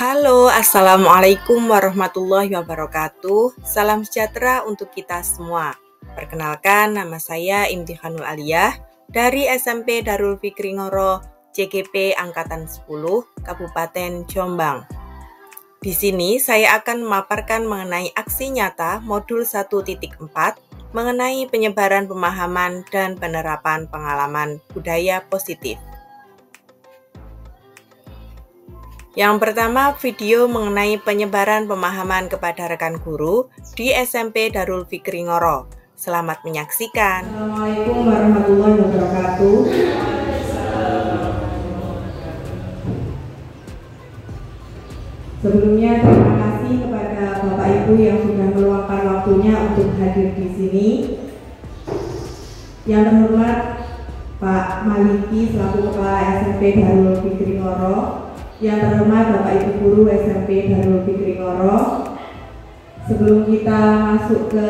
Halo, Assalamualaikum warahmatullahi wabarakatuh. Salam sejahtera untuk kita semua. Perkenalkan, nama saya Imtihanul Aliyah dari SMP Darul Fikri Ngoro, CGP Angkatan 10, Kabupaten Jombang. Di sini saya akan memaparkan mengenai aksi nyata modul 1.4 mengenai penyebaran pemahaman dan penerapan pengalaman budaya positif. Yang pertama, video mengenai penyebaran pemahaman kepada rekan guru di SMP Darul Fikri Ngoro. Selamat menyaksikan. Assalamualaikum warahmatullahi wabarakatuh. Sebelumnya terima kasih kepada Bapak Ibu yang sudah meluangkan waktunya untuk hadir di sini. Yang terhormat Pak Maliki selaku Kepala SMP Darul Fikri Ngoro. Yang terhormat Bapak Ibu Guru SMP Darul Fikri Ngoro. Sebelum kita masuk ke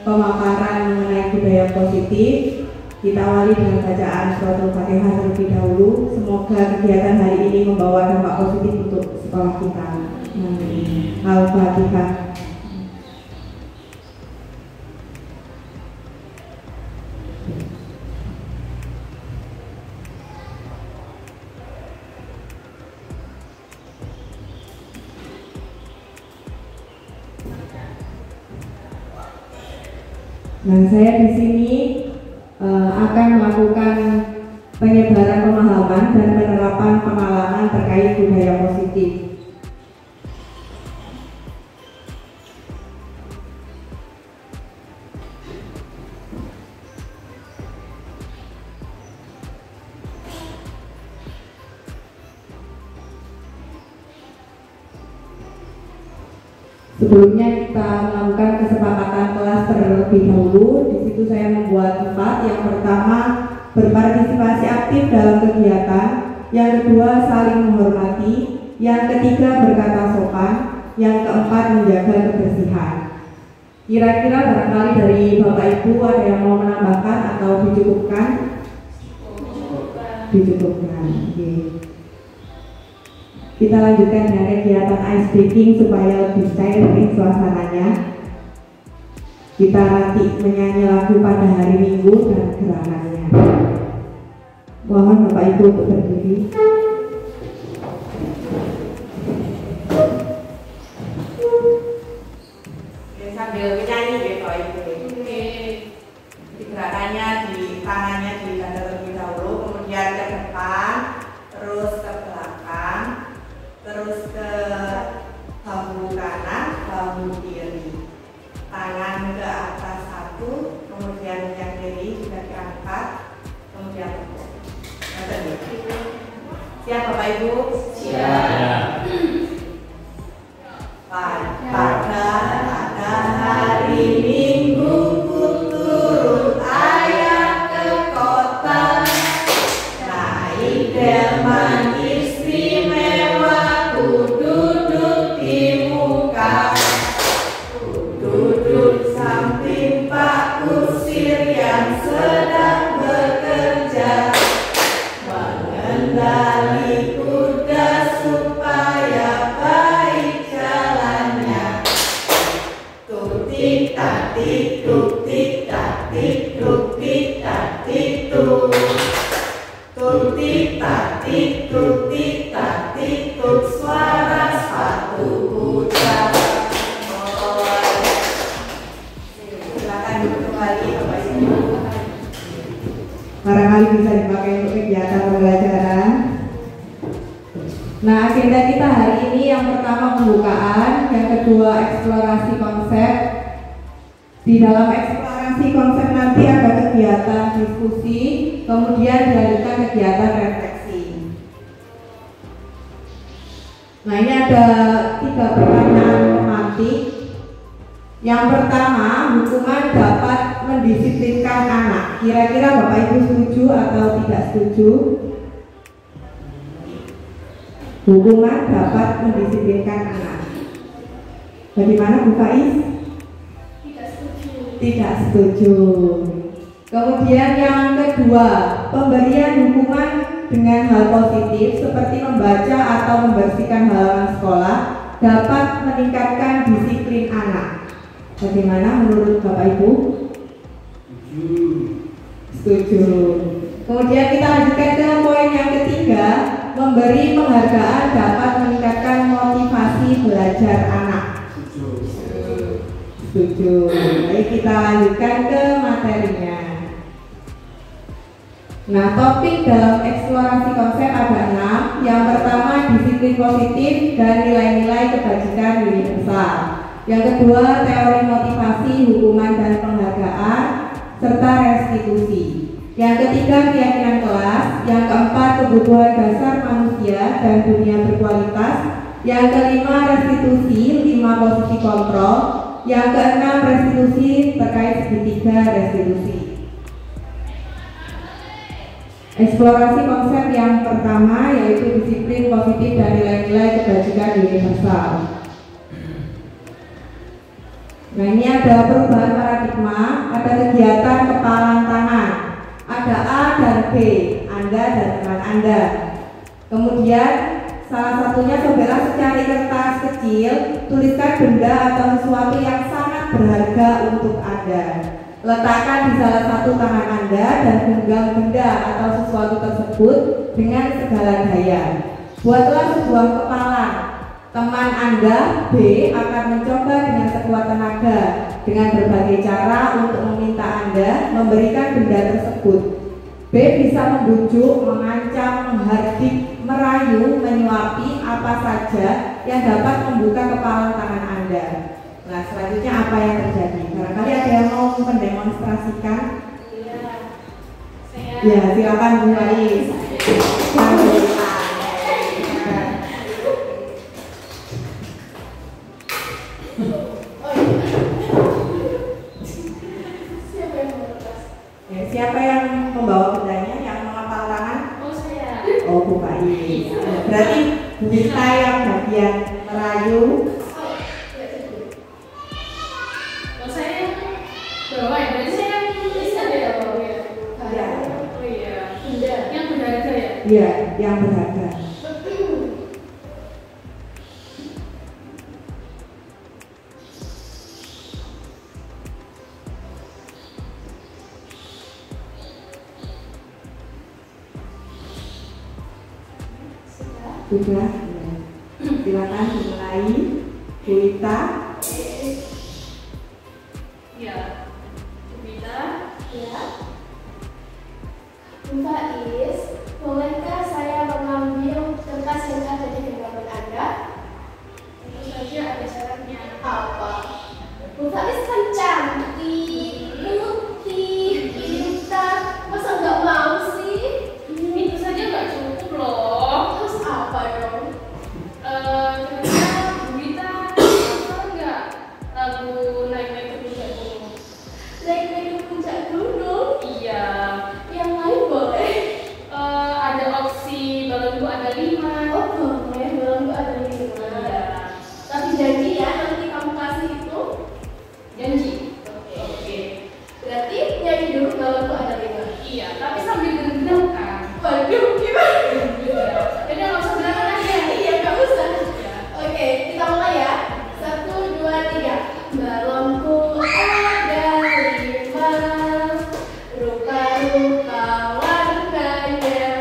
pemaparan mengenai budaya positif, kita awali dengan bacaan Suratul Fatihah terlebih dahulu. Semoga kegiatan hari ini membawa dampak positif untuk sekolah kita. Al-Fatihah. Nah, saya di sini akan melakukan penyebaran pemahaman dan penerapan pengalaman terkait budaya positif. Sebelumnya kita melakukan kesepakatan kelas terlebih dahulu. Di situ saya membuat 4. Yang pertama, berpartisipasi aktif dalam kegiatan. Yang kedua, saling menghormati. Yang ketiga, berkata sopan. Yang keempat, menjaga kebersihan. Kira-kira barangkali dari Bapak Ibu ada yang mau menambahkan atau dicukupkan? Dicukupkan. Okay. Kita lanjutkan dengan kegiatan ice breaking supaya lebih cair suasananya. Kita nanti menyanyi lagu pada hari Minggu dan gerakannya. Mohon Bapak Ibu untuk berdiri. Sambil menyanyi Bapak Ibu. Di gerakannya, di tangannya diganda terlebih dahulu, kemudian ke depan, terus ke belakang, terus ke bahu kanan, bahu kiri, tangan ke atas satu, kemudian yang kiri juga diangkat, kemudian siap Bapak Ibu? Siap. Pada hari Minggu ku turun ayah ke kota, naik delman istimewa, ku duduk di muka, ku duduk samping Pak Kusir yang sedang bekerja, mengendali kuda supaya baik jalannya. Tuk tik tak tik, tuk tik tak tik, tuk tik tak tik tuk. Tuk tik tak tik, tuk tik tak tik tuk, suara sepatu kuda. Silakan duduk kembali Bapak Ibu. Barangkali bisa dipakai untuk kegiatan pembelajaran. Nah, agenda kita hari ini yang pertama pembukaan, yang kedua eksplorasi konsep. Di dalam eksplorasi konsep nanti ada kegiatan diskusi, kemudian dilanjutkan kegiatan refleksi. Nah, ini ada 3 pertanyaan pemantik. Yang pertama, hukuman dapat mendisiplinkan anak. Kira-kira Bapak Ibu setuju atau tidak setuju? Hukuman dapat mendisiplinkan anak. Bagaimana Bu Faiz? Tidak setuju. Tidak setuju. Kemudian yang kedua, pemberian hukuman dengan hal positif seperti membaca atau membersihkan halaman sekolah dapat meningkatkan disiplin anak. Bagaimana menurut Bapak Ibu? Setuju. Kemudian kita lanjutkan ke poin yang ketiga, memberi penghargaan dapat meningkatkan motivasi belajar anak. Setuju. Baik, kita lanjutkan ke materinya. Nah, topik dalam eksplorasi konsep ada 6. Yang pertama, disiplin positif dan nilai-nilai kebajikan universal. Yang kedua, teori motivasi, hukuman dan penghargaan, serta restitusi. Yang ketiga, keyakinan kelas. Yang keempat, kebutuhan dasar manusia dan dunia berkualitas. Yang kelima, restitusi, 5 posisi kontrol. Yang keenam, restitusi terkait segitiga restitusi. Eksplorasi konsep yang pertama yaitu disiplin positif dan nilai-nilai kebajikan universal. Nah, ini ada perubahan paradigma, ada kegiatan kepalan tangan, ada A dan B, Anda dan teman Anda. Kemudian salah satunya saudara secari kertas kecil, tuliskan benda atau sesuatu yang sangat berharga untuk Anda. Letakkan di salah satu tangan Anda dan genggam benda atau sesuatu tersebut dengan segala daya. Buatlah sebuah kepalan. Teman Anda, B, akan mencoba dengan sekuat tenaga dengan berbagai cara untuk meminta Anda memberikan benda tersebut. B bisa membujuk, mengancam, menghardik, merayu, menyuapi apa saja yang dapat membuka kepalan tangan Anda. Nah, selanjutnya apa yang terjadi? Barangkali ada yang mau mendemonstrasikan? Ya, silakan Bu Ais. Ya, siapa yang membawa bendanya, yang mengepal tangan? Oh, saya. Oh, Bu Ais. Berarti Bu Mita yang bagian merayu. Iya, yang berharga. Sudah. Silakan dimulai, Bu Ita. Ya, Bu Ita. Ya. Mbak Is, bolehkah saya mengambil kertas yang ada di genggaman Anda? Tentu saja ada syaratnya. Apa? Mbak Is kan cantik, putih, pintar. Masa nggak mau sih? Itu saja nggak cukup loh. Terus apa dong? Kira-kira Bu Ita hafal nggak lagu Naik-Naik ke Puncak Gunung? Naik-naik ke puncak gunung? Iya. Yang lain boleh? Ada opsi balonku ada 5. Oh boleh, belum ada 5. Iya. Tapi janji ya, nanti kamu kasih itu. Janji. Oke. Berarti nyanyi dulu balonku ada 5. Iya, tapi sambil gendeng kan. Waduh, gimana? Jadi nggak usah belakang aja. Iya, nggak usah. Ya. Oke, kita mulai ya. 1, 2, 3. Balonku ada 5, rupa-rupa warnanya,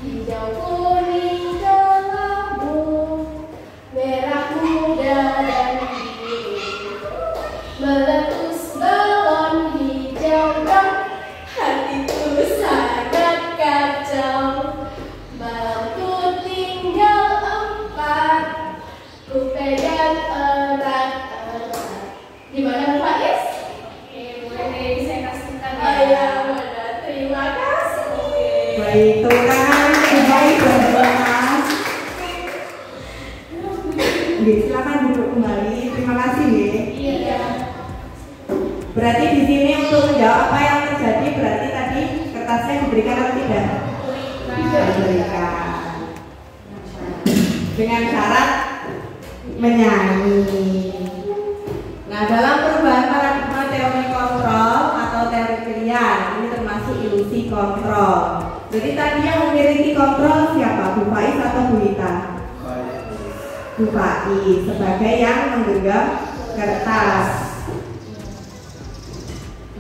hijau, kuning, kelabu, merah muda dan biru. Meletus balon hijau dong, hatiku sangat kacau. Balonku tinggal 4, ku pegang erat-erat. Gimana Pak Is? Oke, boleh deh saya kasihkan ya. Oh ya, benar. Terima kasih. Baik, tepuk tangan terbaik dan selamat. Silakan duduk kembali. Terima kasih, Nge. Iya. Berarti di sini untuk menjawab apa yang terjadi, berarti tadi kertasnya diberikan atau tidak? Diberikan. Dengan syarat menyanyi. Nah, dalam perubahan paradigma teori kontrol atau teori pilihan, ini termasuk ilusi kontrol. Jadi tadi yang memiliki kontrol siapa? Bu Faiz atau Bu Ita? Bu Faiz sebagai yang menggenggam kertas.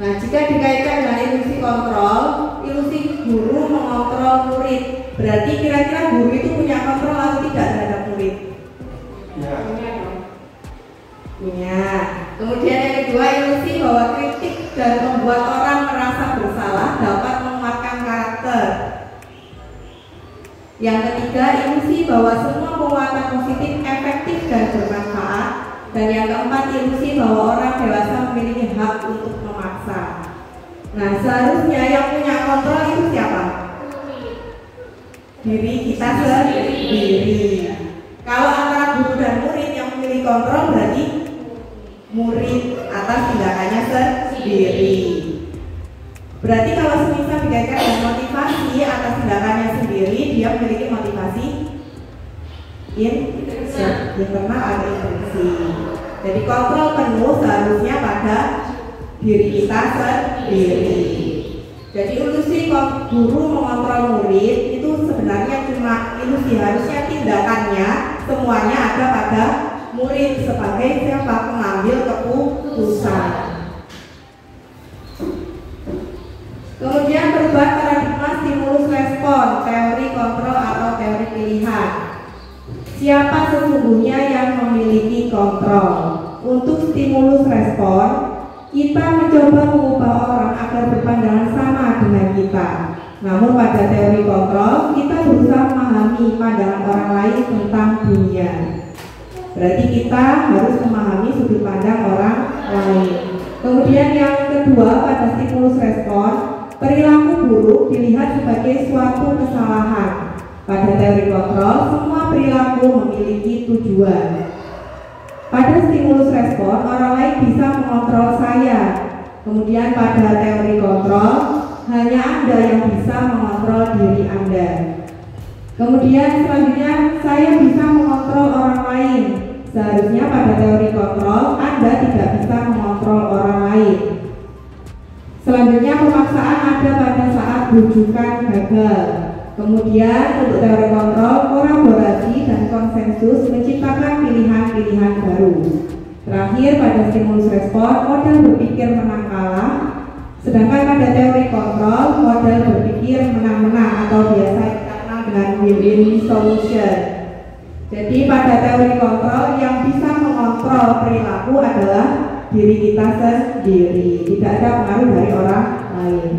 Nah, jika dikaitkan dengan ilusi kontrol, ilusi guru mengontrol murid. Berarti kira-kira guru itu punya kontrol atau tidak terhadap murid? Punya. Kemudian yang kedua, ilusi bahwa kritik dan membuat orang merasa bersalah dapat menguatkan karakter. Yang ketiga, ilusi bahwa semua penguatan positif efektif dan bermanfaat. Dan yang keempat, ilusi bahwa orang dewasa memiliki hak untuk memaksa. Nah, seharusnya yang punya kontrol itu siapa? Diri kita sendiri. Kalau antara guru dan murid yang memiliki kontrol berarti murid atas tindakannya sendiri. Berarti kalau semisal dikaitkan dengan motivasi atas tindakannya sendiri, dia memiliki motivasi internal atau intrinsik. Jadi kontrol penuh seharusnya pada diri kita sendiri. Jadi ilusi guru mengontrol murid itu sebenarnya cuma ilusi, harusnya tindakannya semuanya ada pada murid sebagai siapa pengambil keputusan. Kemudian perubahan paradigma stimulus respon, teori kontrol atau teori pilihan. Siapa sesungguhnya yang memiliki kontrol? Untuk stimulus respon, kita mencoba mengubah orang agar berpandangan sama dengan kita. Namun pada teori kontrol, kita berusaha memahami pandangan orang lain tentang dunia. Berarti kita harus memahami sudut pandang orang lain. Kemudian yang kedua, pada stimulus respon, perilaku buruk dilihat sebagai suatu kesalahan. Pada teori kontrol, semua perilaku memiliki tujuan. Pada stimulus respon, orang lain bisa mengontrol saya. Kemudian pada teori kontrol, hanya Anda yang bisa mengontrol diri Anda. Kemudian selanjutnya, saya bisa mengontrol orang lain. Seharusnya pada teori kontrol, Anda tidak bisa mengontrol orang lain. Selanjutnya, pemaksaan ada pada saat rujukan gagal. Kemudian untuk teori kontrol, kolaborasi dan konsensus menciptakan pilihan-pilihan baru. Terakhir pada stimulus respon, model berpikir menang kalah. Sedangkan pada teori kontrol, model berpikir menang-menang atau biasa kita kenal dengan win-win solution. Jadi pada teori kontrol yang bisa mengontrol perilaku adalah diri kita sendiri, tidak ada pengaruh dari orang lain.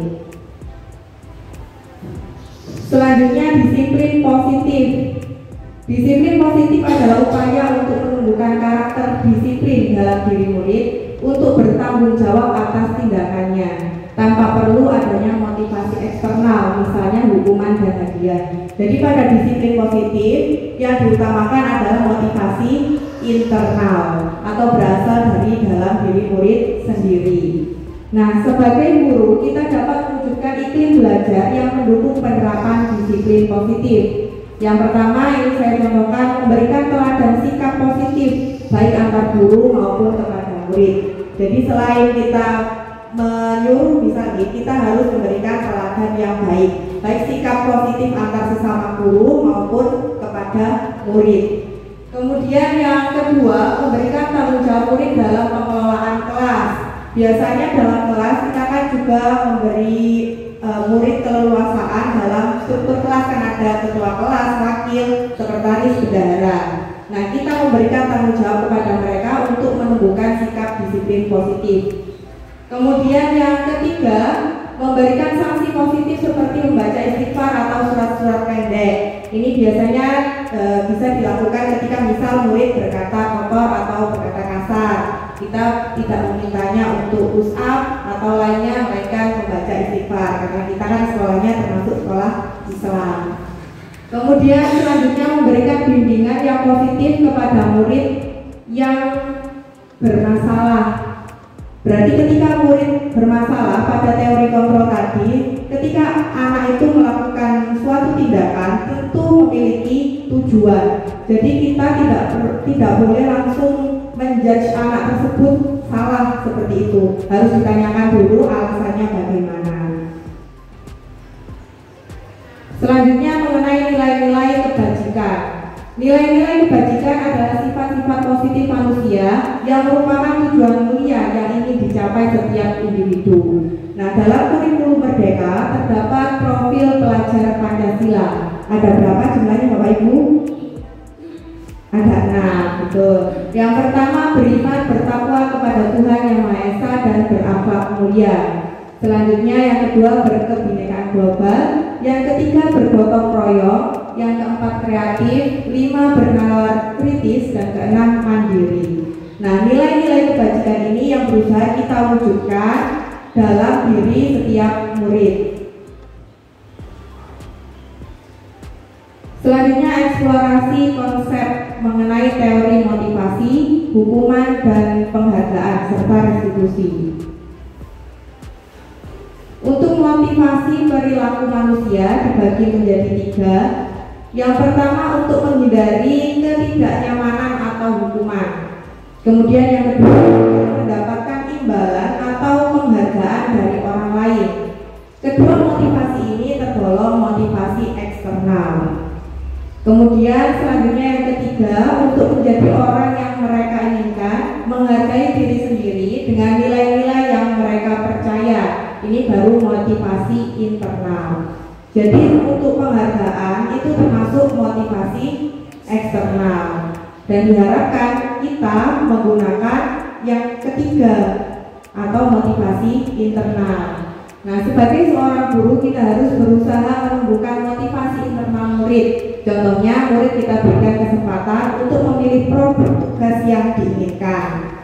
Selanjutnya, disiplin positif. Disiplin positif adalah upaya untuk menumbuhkan karakter disiplin dalam diri murid untuk bertanggung jawab atas tindakannya tanpa perlu adanya motivasi eksternal, misalnya hukuman dan hadiah. Jadi pada disiplin positif yang diutamakan adalah motivasi internal atau berasal dari dalam diri murid sendiri. Nah, sebagai guru kita dapat mewujudkan iklim belajar yang mendukung penerapan disiplin positif. Yang pertama ini saya contohkan, memberikan teladan sikap positif baik antar guru maupun kepada murid. Jadi selain kita menyuruh, misalnya kita harus memberikan teladan yang baik, baik sikap positif antar sesama guru maupun kepada murid. Kemudian yang kedua, memberikan tanggung jawab murid dalam pengelolaan kelas. Biasanya dalam kelas kita kan juga memberi murid keleluasaan dalam struktur kelas, kan ada ketua kelas, wakil, sekretaris, bendahara. Nah, kita memberikan tanggung jawab kepada mereka untuk menumbuhkan sikap disiplin positif. Kemudian yang ketiga, memberikan sanksi positif seperti membaca istighfar atau surat-surat pendek. Ini biasanya bisa dilakukan ketika misal murid berkata kotor atau berkata kasar. Kita tidak memintanya untuk push up atau lainnya, melainkan membaca istighfar karena kita kan sekolahnya termasuk sekolah Islam. Kemudian selanjutnya memberikan bimbingan yang positif kepada murid yang bermasalah. Berarti ketika murid bermasalah pada teori kontrol tadi, ketika anak itu melakukan suatu tindakan tentu memiliki tujuan. Jadi kita tidak boleh langsung menjudge anak tersebut salah seperti itu. Harus ditanyakan dulu alasannya bagaimana. Selanjutnya mengenai nilai-nilai kebajikan. Nilai-nilai kebajikan adalah sifat-sifat positif manusia yang merupakan tujuan mulia yang ingin dicapai setiap individu. Nah, dalam kurikulum Merdeka terdapat profil pelajar Pancasila. Ada berapa jumlahnya Bapak Ibu? Ada 6, betul. Yang pertama, beriman bertakwa kepada Tuhan Yang Maha Esa dan berakhlak mulia. Selanjutnya yang kedua, berkebinekaan global. Yang ketiga, bergotong royong. Yang keempat, kreatif. 5, bernalar kritis. Dan keenam, mandiri. Nah, nilai-nilai kebajikan ini yang berusaha kita wujudkan dalam diri setiap murid. Selanjutnya, eksplorasi konsep mengenai teori motivasi, hukuman, dan penghargaan serta restitusi. Untuk motivasi perilaku manusia dibagi menjadi 3. Yang pertama, untuk menghindari ketidaknyamanan atau hukuman. Kemudian yang kedua, untuk mendapatkan imbalan atau penghargaan dari orang lain. Kedua motivasi ini tergolong motivasi eksternal. Kemudian selanjutnya yang ketiga, untuk menjadi orang yang mereka inginkan, menghargai diri sendiri dengan nilai-nilai yang mereka percaya. Ini baru motivasi internal. Jadi untuk penghargaan itu termasuk motivasi eksternal. Dan diharapkan kita menggunakan yang ketiga atau motivasi internal. Nah, sebagai seorang guru kita harus berusaha menumbuhkan motivasi internal murid. Contohnya, murid kita berikan kesempatan untuk memilih produk tugas yang diinginkan,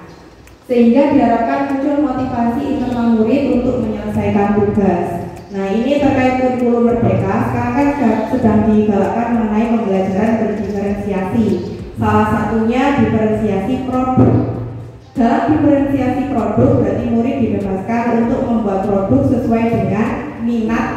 sehingga diharapkan muncul motivasi internal murid untuk menyelesaikan tugas. Nah, ini terkait kurikulum Merdeka. Sekarang kan sedang digalakkan mengenai pembelajaran berdiferensiasi. Salah satunya diferensiasi produk. Dalam diferensiasi produk berarti murid dibebaskan untuk membuat produk sesuai dengan minat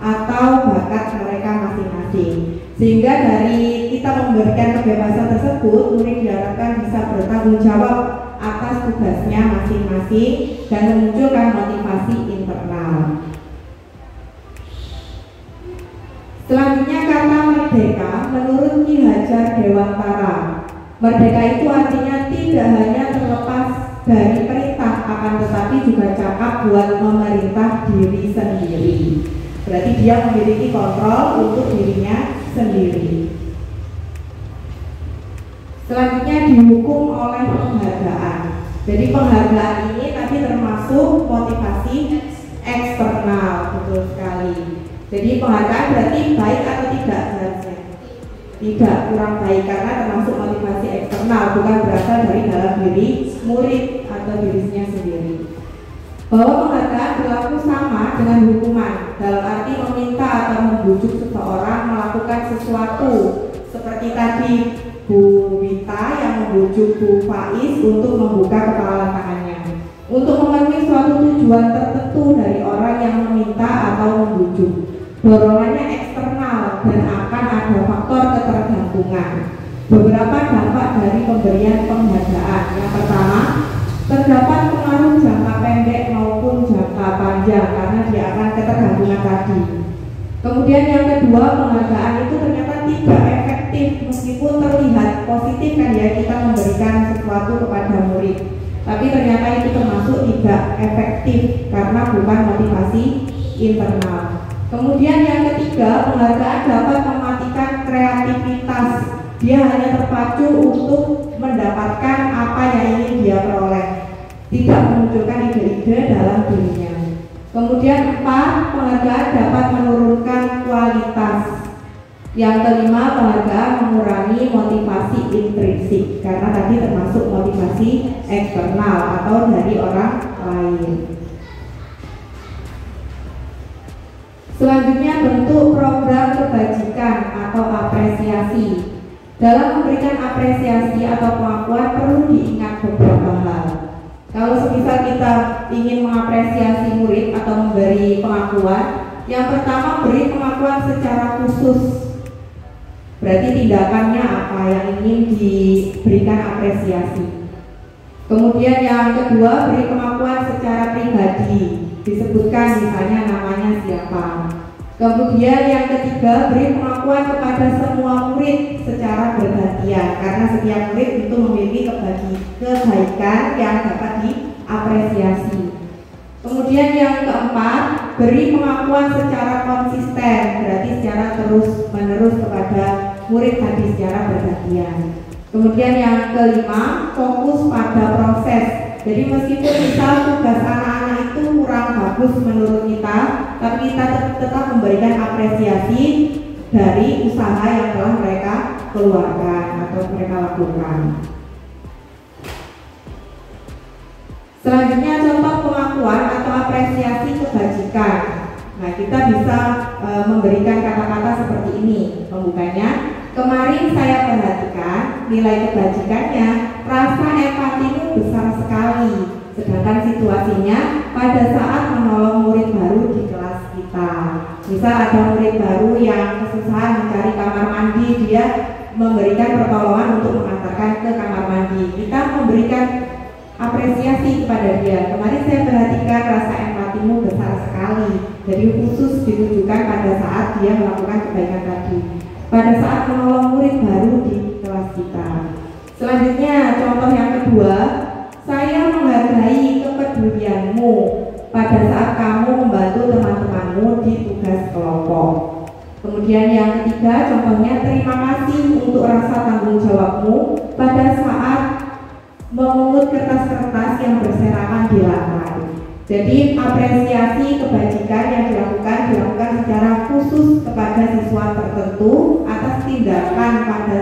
atau bakat mereka masing-masing. Sehingga dari kita memberikan kebebasan tersebut, murid diharapkan bisa bertanggung jawab atas tugasnya masing-masing dan memunculkan motivasi internal. Selanjutnya, kata merdeka menurut Ki Hajar Dewantara. Merdeka itu artinya tidak hanya terlepas dari perintah, akan tetapi juga cakap buat memerintah diri sendiri. Berarti dia memiliki kontrol untuk dirinya sendiri. Selanjutnya, dihukum oleh penghargaan. Jadi penghargaan ini tadi termasuk motivasi eksternal, betul sekali. Jadi penghargaan berarti baik atau tidak seharusnya? Tidak, kurang baik karena termasuk motivasi eksternal, bukan berasal dari dalam diri murid atau dirinya sendiri. Bahwa penghargaan berlaku sama dengan hukuman, dalam arti meminta atau membujuk seseorang melakukan sesuatu, seperti tadi Bu Wita yang membujuk Bu Faiz untuk membuka kepala tangannya, untuk memenuhi suatu tujuan tertentu dari orang yang meminta atau membujuk. Dorongannya eksternal dan akan ada faktor ketergantungan. Beberapa dampak dari pemberian penghargaan. Yang pertama, terdapat pengaruh jangka pendek maupun jangka panjang karena dia akan ketergantungan tadi. Kemudian yang kedua, penghargaan itu ternyata tidak efektif meskipun terlihat positif kan ya, kita memberikan sesuatu kepada murid, tapi ternyata itu termasuk tidak efektif karena bukan motivasi internal. Kemudian yang ketiga, penghargaan dapat mematikan kreativitas. Dia hanya terpacu untuk mendapatkan apa yang ingin dia peroleh, tidak memunculkan ide-ide dalam dirinya. Kemudian 4, penghargaan dapat menurunkan kualitas. Yang kelima, penghargaan mengurangi motivasi intrinsik karena tadi termasuk motivasi eksternal atau dari orang lain. Selanjutnya, bentuk program kebajikan atau apresiasi. Dalam memberikan apresiasi atau pengakuan perlu diingat beberapa hal. Kalau semisal kita ingin mengapresiasi murid atau memberi pengakuan, yang pertama beri pengakuan secara khusus. Berarti tindakannya apa yang ingin diberikan apresiasi. Kemudian yang kedua, beri pengakuan secara pribadi. Disebutkan misalnya namanya siapa. Kemudian yang ketiga, beri pengakuan kepada semua murid secara bergantian, karena setiap murid itu memiliki kebaikan yang dapat diapresiasi. Kemudian yang keempat, beri pengakuan secara konsisten, berarti secara terus-menerus kepada murid tadi secara bergantian. Kemudian yang kelima, fokus pada proses. Jadi meskipun misal tugas anak-anak itu kurang bagus menurut kita, tapi kita tetap memberikan apresiasi dari usaha yang telah mereka keluarkan atau mereka lakukan. Selanjutnya contoh pengakuan atau apresiasi kebajikan. Nah, kita bisa memberikan kata-kata seperti ini pembukanya. Kemarin saya perhatikan nilai kebajikannya, rasa empatimu besar sekali. Sedangkan situasinya pada saat menolong murid baru di kelas kita. Misal ada murid baru yang kesusahan mencari kamar mandi, dia memberikan pertolongan untuk mengantarkan ke kamar mandi. Kita memberikan apresiasi kepada dia. Kemarin saya perhatikan rasa empatimu besar sekali. Jadi khusus ditujukan pada saat dia melakukan kebaikan tadi, pada saat menolong murid baru di kelas kita. Selanjutnya contoh yang kedua, saya menghargai kepedulianmu pada saat kamu membantu teman-temanmu di tugas kelompok. Kemudian yang ketiga contohnya, terima kasih untuk rasa tanggung jawabmu pada saat memungut kertas-kertas yang berserakan di lantai. Jadi apresiasi kebajikan yang dilakukan secara khusus kepada siswa tertentu atas tindakan pada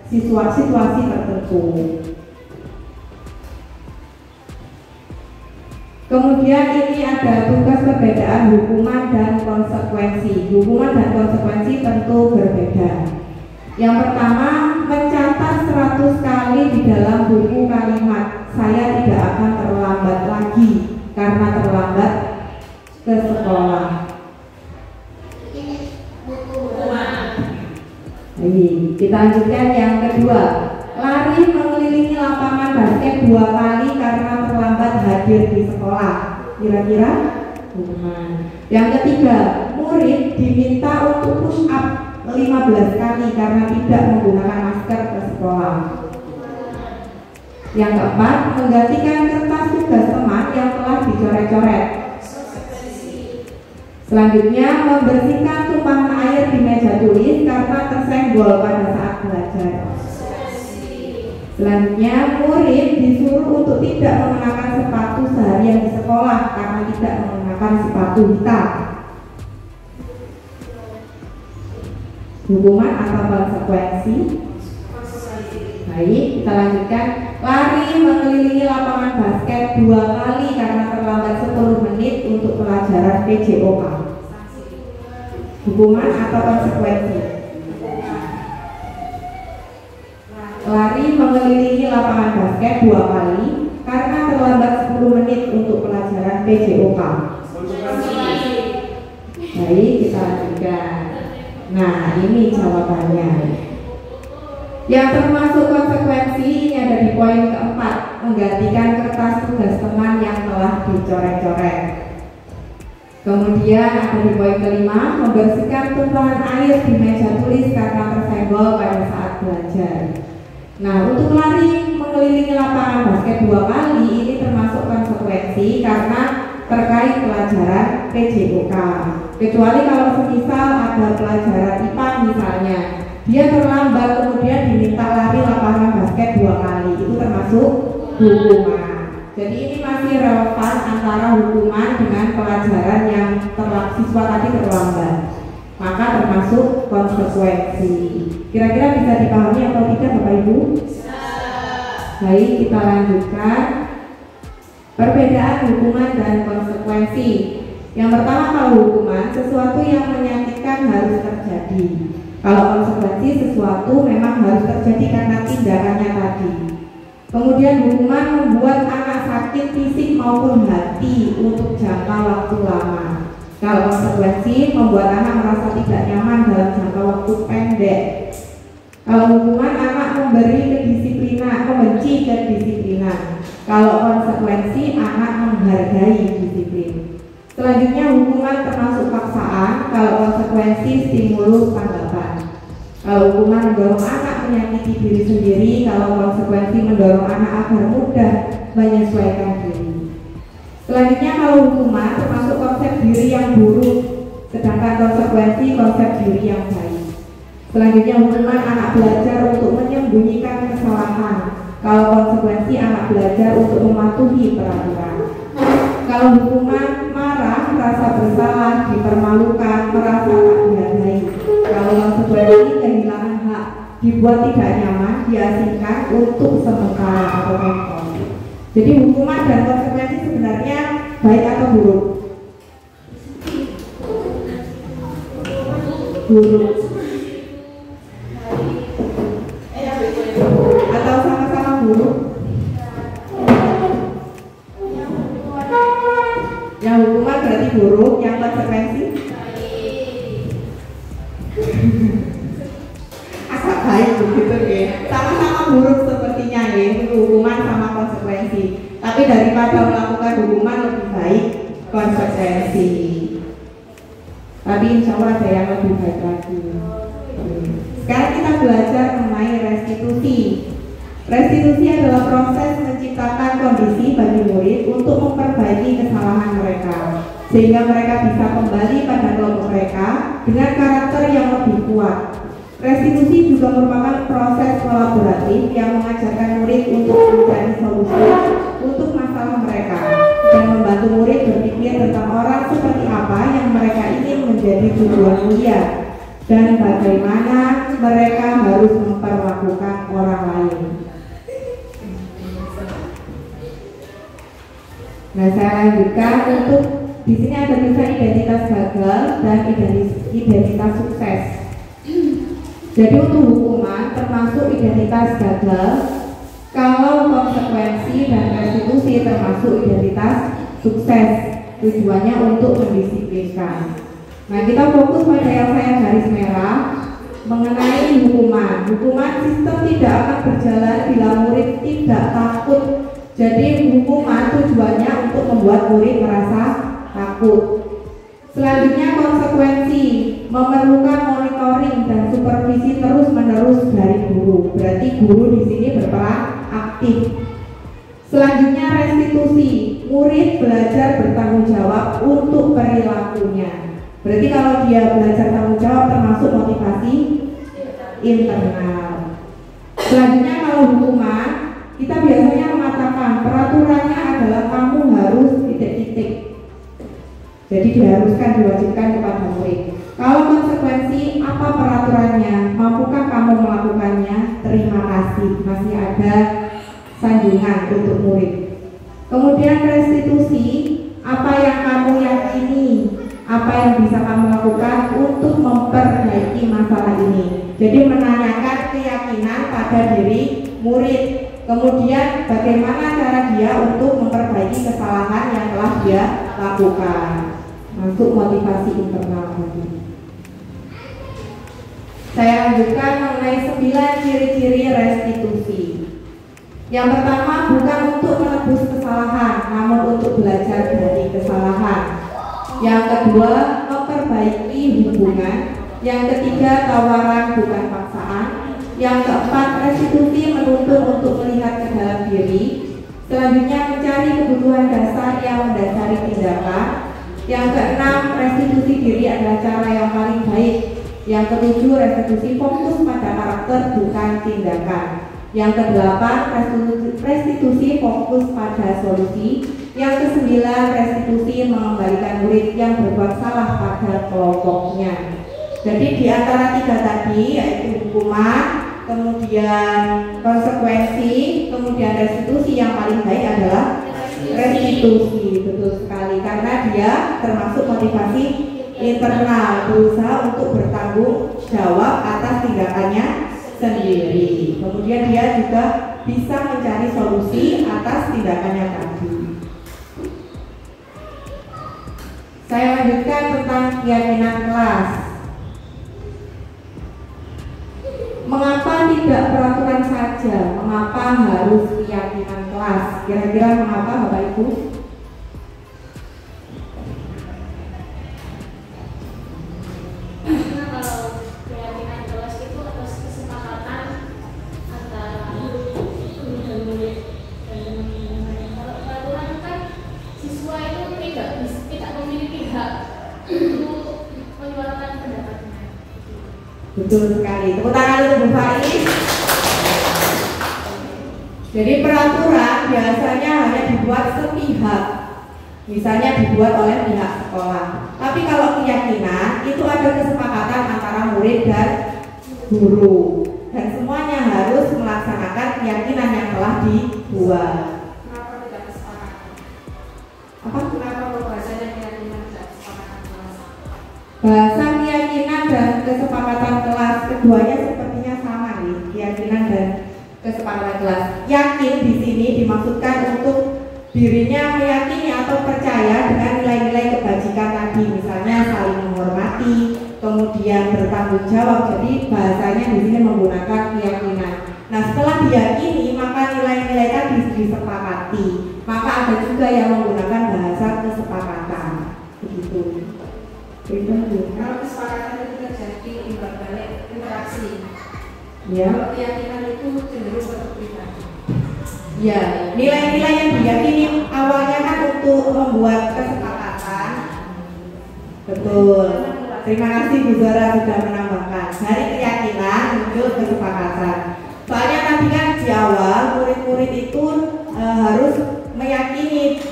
situasi tertentu. Kemudian ini ada tugas perbedaan hukuman dan konsekuensi. Hukuman dan konsekuensi tentu berbeda. Yang pertama, mencatat 100 kali di dalam buku kalimat saya tidak akan terlambat lagi karena terlambat ke sekolah. Kita lanjutkan yang kedua, lari mengelilingi lapangan basket 2 kali karena terlambat hadir di sekolah. Kira-kira hukuman. Yang ketiga, murid diminta untuk push up 15 kali karena tidak menggunakan masker ke sekolah. Yang keempat, menggantikan kertas tugas teman yang telah dicoret-coret. Selanjutnya, membersihkan tumpahan air di meja tulis karena tersenggol pada saat belajar. Selanjutnya, murid disuruh untuk tidak mengenakan sepatu seharian di sekolah karena tidak mengenakan sepatu hitam. Hukuman atau konsekuensi? Baik, kita lanjutkan. Lari mengelilingi lapangan basket 2 kali karena terlambat 10 menit untuk pelajaran PJOK. Hukuman atau konsekuensi? Lari mengelilingi lapangan basket 2 kali karena terlambat 10 menit untuk pelajaran PJOK. Baik, kita lanjutkan. Nah, ini jawabannya. Yang termasuk konsekuensi ini ada di poin keempat, menggantikan kertas tugas teman yang telah dicoret-coret. Kemudian ada di poin kelima, membersihkan tumpahan air di meja tulis karena tersenggol pada saat belajar. Nah, untuk lari mengelilingi lapangan basket 2 kali ini termasuk konsekuensi karena terkait pelajaran PJOK. Kecuali kalau semisal ada pelajaran IPA misalnya, dia terlambat kemudian diminta lari lapangan basket 2 kali, itu termasuk hukuman. Jadi ini masih relevan antara hukuman dengan pelajaran yang siswa tadi terlambat, maka termasuk konsekuensi. Kira-kira bisa dipahami atau tidak Bapak Ibu? Baik, kita lanjutkan. Perbedaan hukuman dan konsekuensi. Yang pertama, kalau hukuman sesuatu yang menyakitkan harus terjadi. Kalau konsekuensi sesuatu memang harus terjadi karena tindakannya tadi. Kemudian hukuman membuat anak sakit fisik maupun hati untuk jangka waktu lama. Kalau konsekuensi membuat anak merasa tidak nyaman dalam jangka waktu pendek. Kalau hukuman anak membenci kedisiplinan. Kalau konsekuensi anak menghargai disiplin. Selanjutnya hukuman termasuk paksaan kalau konsekuensi stimulus tanggapan. Kalau hukuman mendorong anak menyakiti diri sendiri, kalau konsekuensi mendorong anak agar mudah menyesuaikan diri. Selanjutnya kalau hukuman termasuk konsep diri yang buruk, sedangkan konsekuensi konsep diri yang baik. Selanjutnya hukuman anak belajar untuk menyembunyikan kesalahan, kalau konsekuensi anak belajar untuk mematuhi peraturan. Kalau hukuman marah, merasa bersalah, dipermalukan, merasa tak dihargai. Kalau konsekuensi kehilangan hak, dibuat tidak nyaman, diasingkan untuk sementara atau temporer. Jadi hukuman dan konsekuensi sebenarnya baik atau buruk? Buruk. Atau sama-sama buruk? Yang hukuman berarti buruk, yang konsekuensi agak baik begitu ya. Sama-sama buruk sepertinya ya, hukuman sama konsekuensi. Tapi daripada melakukan hukuman lebih baik konsekuensi. Tapi insya Allah ada yang lebih baik lagi. Sekarang kita belajar mengenai restitusi. Restitusi adalah proses menciptakan kondisi bagi murid untuk memperbaiki kesalahan mereka, sehingga mereka bisa kembali pada kelompok mereka dengan karakter yang lebih kuat. Restitusi juga merupakan proses kolaboratif yang mengajarkan murid untuk mencari solusi untuk masalah mereka dan membantu murid berpikir tentang orang seperti apa yang mereka ingin menjadi tujuan mulia dan bagaimana mereka harus memperlakukan orang lain. Nah, saya lanjutkan untuk di sini ada tulisan identitas gagal dan identitas sukses. Jadi untuk hukuman termasuk identitas gagal, kalau konsekuensi dan restitusi termasuk identitas sukses. Tujuannya untuk mendisiplinkan. Nah, kita fokus pada yang saya garis merah mengenai hukuman. Hukuman sistem tidak akan berjalan bila murid tidak takut. Jadi hukuman tujuannya untuk membuat murid merasa takut. Selanjutnya konsekuensi memerlukan monitoring dan supervisi terus-menerus dari guru. Berarti guru di sini berperan aktif. Selanjutnya restitusi, murid belajar bertanggung jawab untuk perilakunya. Berarti kalau dia belajar tanggung jawab termasuk motivasi internal. Selanjutnya kalau hukuman, kita biasanya mengatakan peraturannya adalah kamu harus titik-titik. Jadi diharuskan, diwajibkan kepada murid. Kalau konsekuensi, apa peraturannya? Mampukah kamu melakukannya? Terima kasih, masih ada sanjungan untuk murid. Kemudian restitusi, apa yang kamu yakini? Apa yang bisa kamu lakukan untuk memperbaiki masalah ini? Jadi menanyakan keyakinan pada diri murid. Kemudian bagaimana cara dia untuk memperbaiki kesalahan yang telah dia lakukan. Masuk motivasi internal tadi. Saya lanjutkan mengenai 9 ciri-ciri restitusi. Yang pertama, bukan untuk menebus kesalahan, namun untuk belajar dari kesalahan. Yang kedua, memperbaiki hubungan. Yang ketiga, tawaran bukan paksaan. Yang keempat, restitusi menuntut untuk melihat ke dalam diri. Selanjutnya, mencari kebutuhan dasar yang mendasari tindakan. Yang keenam, restitusi diri adalah cara yang paling baik. Yang ketujuh, restitusi fokus pada karakter bukan tindakan. Yang kedelapan, restitusi fokus pada solusi. Yang kesembilan, restitusi mengembalikan murid yang berbuat salah pada kelompoknya. Jadi di antara tiga tadi, yaitu hukuman, kemudian konsekuensi, kemudian restitusi, yang paling baik adalah restitusi. Betul sekali, karena dia termasuk motivasi internal, berusaha untuk bertanggung jawab atas tindakannya sendiri. Kemudian dia juga bisa mencari solusi atas tindakannya tadi. Saya lanjutkan tentang keyakinan kelas. Mengapa tidak peraturan saja? Mengapa harus keyakinan kelas? Kira-kira mengapa, Bapak Ibu? untuk menyuarakan pendapatnya. Betul sekali. Tepuk tangan untuk Bu Faiz. Jadi peraturan biasanya hanya dibuat sepihak, misalnya dibuat oleh pihak sekolah. Tapi kalau keyakinan itu ada kesepakatan antara murid dan guru, dan semuanya harus melaksanakan keyakinan yang telah dibuat. Kenapa tidak kesepakatan? Apa? Kenapa bahasanya keyakinan tidak kesepakatan kelas? Bahasa keyakinan dan kesepakatan kelas keduanya sepertinya sama nih, keyakinan dan kesepakatan kelas. Yakin di sini dimaksudkan untuk dirinya meyakini atau percaya dengan nilai-nilai kebajikan tadi, misalnya saling menghormati, kemudian bertanggung jawab. Jadi bahasanya di sini menggunakan keyakinan. Nah, setelah diyakini maka nilai-nilai tadi disepakati. Maka ada juga yang menggunakan bahasa kesepakatan. Begitu. Kalau kesepakatan itu terjadi imbal balik interaksi. Ya. Kalau keyakinan itu cenderung ke pribadi. Ya, nilai-nilai yang diyakini awalnya kan untuk membuat kesepakatan. Betul. Terima kasih Bu Zara sudah menambahkan. Dari keyakinan muncul kesepakatan. Soalnya tadi kan di awal murid-murid itu harus meyakini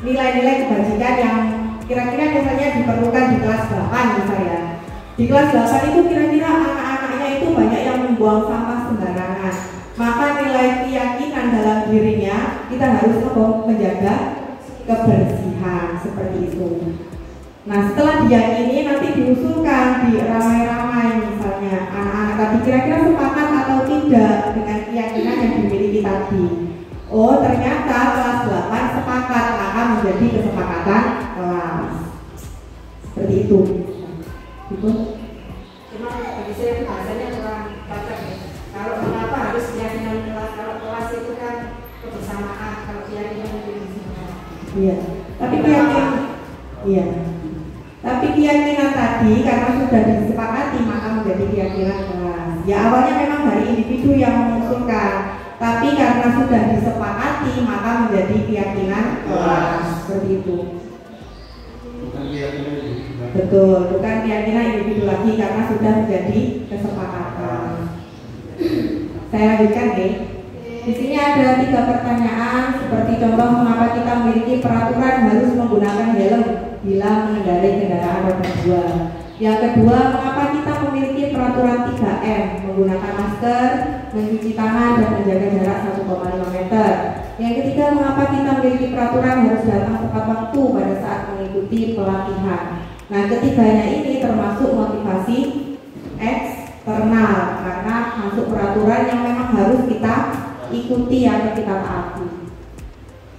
nilai-nilai kebajikan yang kira-kira misalnya diperlukan di kelas 8 misalnya. Di kelas 8 itu kira-kira anak-anaknya itu banyak yang membuang sampah sembarangan. Maka nilai keyakinan dalam dirinya kita harus menjaga kebersihan seperti itu. Nah, setelah diyakini nanti diusulkan di ramai-ramai misalnya anak-anak tadi kira-kira sepakat atau tidak dengan keyakinan yang dimiliki tadi. Oh, ternyata kelas 8 sepakat, maka menjadi kesepakatan kelas. Seperti itu. Gitu. Cuma bagi saya bahasanya kurang cocok ya. Kalau kenapa harus keyakinan kelas? Kalau kelas itu kan kebersamaan, kalau keyakinan itu bersama. Iya. Tapi keyakinan, iya. Tapi keyakinan tadi karena sudah disepakati maka menjadi keyakinan kelas. Ya awalnya memang dari individu yang mengusulkan, tapi karena sudah disepakati maka menjadi keyakinan kelas. Seperti itu. Bukan keyakinan individu. Betul, bukan keyakinan individu lagi karena sudah menjadi kesepakatan. Saya lanjutkan nih. Di sini ada 3 pertanyaan seperti contoh mengapa kita memiliki peraturan harus menggunakan helm bila mengendarai kendaraan roda 2. Yang kedua, mengapa kita memiliki peraturan 3M menggunakan masker, mencuci tangan dan menjaga jarak 1,5 meter. Yang ketiga, mengapa kita memiliki peraturan harus datang tepat waktu pada saat mengikuti pelatihan. Nah, ketiganya ini termasuk motivasi eksternal karena masuk peraturan yang memang harus kita ikuti atau kita taati.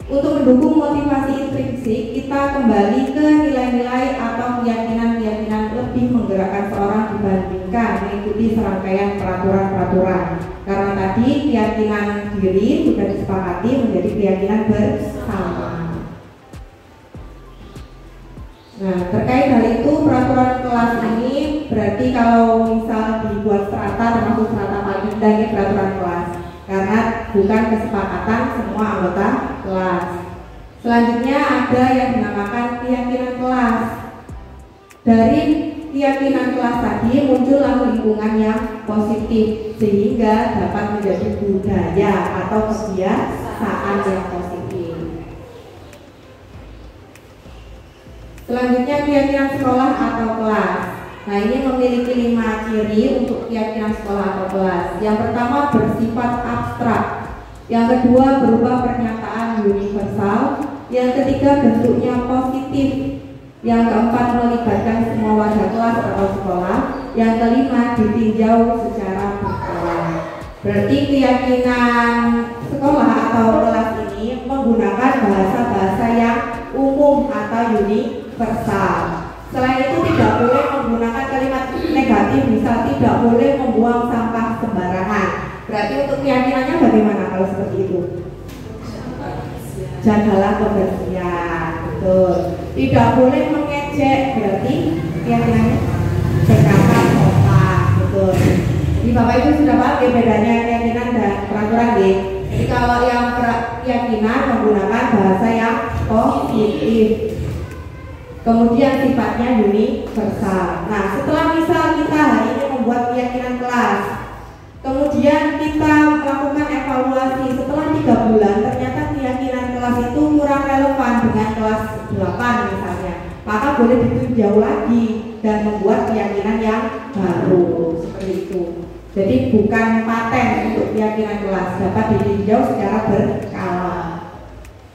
Untuk mendukung motivasi intrinsik, kita kembali ke nilai-nilai atau keyakinan-keyakinan lebih menggerakkan seorang dibandingkan mengikuti serangkaian peraturan-peraturan. Karena tadi keyakinan diri sudah disepakati menjadi keyakinan bersama. Nah, terkait hal itu peraturan kelas ini berarti kalau misal dibuat strata termasuk strata paling rendah ini peraturan kelas karena bukan kesepakatan semua anggota kelas. Selanjutnya ada yang dinamakan keyakinan kelas. Dari keyakinan kelas tadi muncullah lingkungan yang positif sehingga dapat menjadi budaya atau kebiasaan yang positif. Selanjutnya keyakinan sekolah atau kelas. Nah, ini memiliki 5 ciri untuk keyakinan sekolah atau kelas. Yang pertama bersifat abstrak. Yang kedua berupa pernyataan universal. Yang ketiga bentuknya positif. Yang keempat melibatkan semua warga kelas atau sekolah. Yang kelima ditinjau secara berkala. Berarti keyakinan sekolah atau kelas ini menggunakan bahasa-bahasa yang umum atau universal. Selain itu tidak boleh menggunakan kalimat negatif, misal tidak boleh membuang sampah sembarangan. Berarti untuk keyakinannya bagaimana kalau seperti itu? Jagalah kebersihan, betul. Tidak boleh mengejek, berarti keyakinannya berkata sopan, betul. Di Bapak Ibu sudah paham ya bedanya keyakinan dan peraturan ya? Jadi kalau yang keyakinan menggunakan bahasa yang positif. Kemudian sifatnya universal. Nah, setelah misal kita hari ini membuat keyakinan kelas, kemudian kita melakukan evaluasi setelah 3 bulan, ternyata keyakinan kelas itu kurang relevan dengan kelas 8 misalnya, maka boleh ditinjau lagi dan membuat keyakinan yang baru seperti itu. Jadi bukan paten untuk keyakinan kelas, dapat ditinjau secara berkala.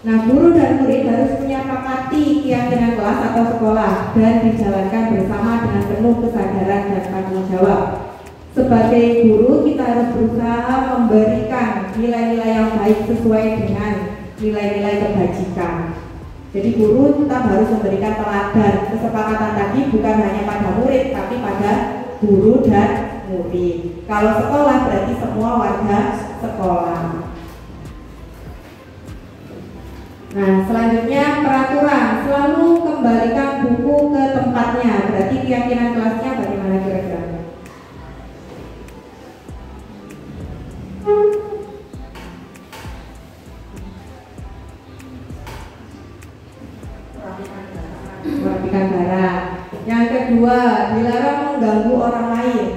Nah, guru dan murid harus menyepakati keyakinan kelas atau sekolah dan dijalankan bersama dengan penuh kesadaran dan tanggung jawab. Sebagai guru, kita harus berusaha memberikan nilai-nilai yang baik sesuai dengan nilai-nilai kebajikan. Jadi guru tetap harus memberikan teladan. Kesepakatan tadi bukan hanya pada murid, tapi pada guru dan murid. Kalau sekolah berarti semua warga sekolah. Nah, selanjutnya peraturan, selalu kembalikan buku ke tempatnya. Berarti keyakinan kelasnya bagaimana kira-kira? Merapikan barang. Yang kedua, dilarang mengganggu orang lain.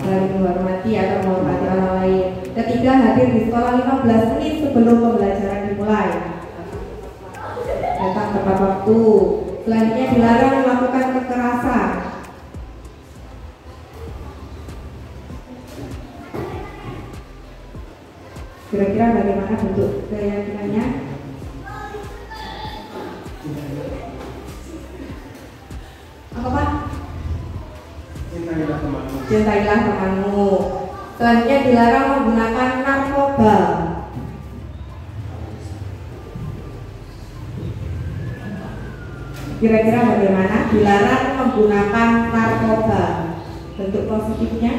Saling menghormati atau menghormati orang lain. Ketiga, hadir di sekolah 15 menit sebelum pembelajaran dimulai. Datang tepat waktu. Selanjutnya dilarang melakukan kekerasan. Kira-kira bagaimana bentuk keyakinannya? Apa Pak? Cintailah temanmu. Cintailah temanmu. Selanjutnya dilarang menggunakan narkoba. Kira-kira bagaimana? Dilarang menggunakan narkoba. Bentuk positifnya?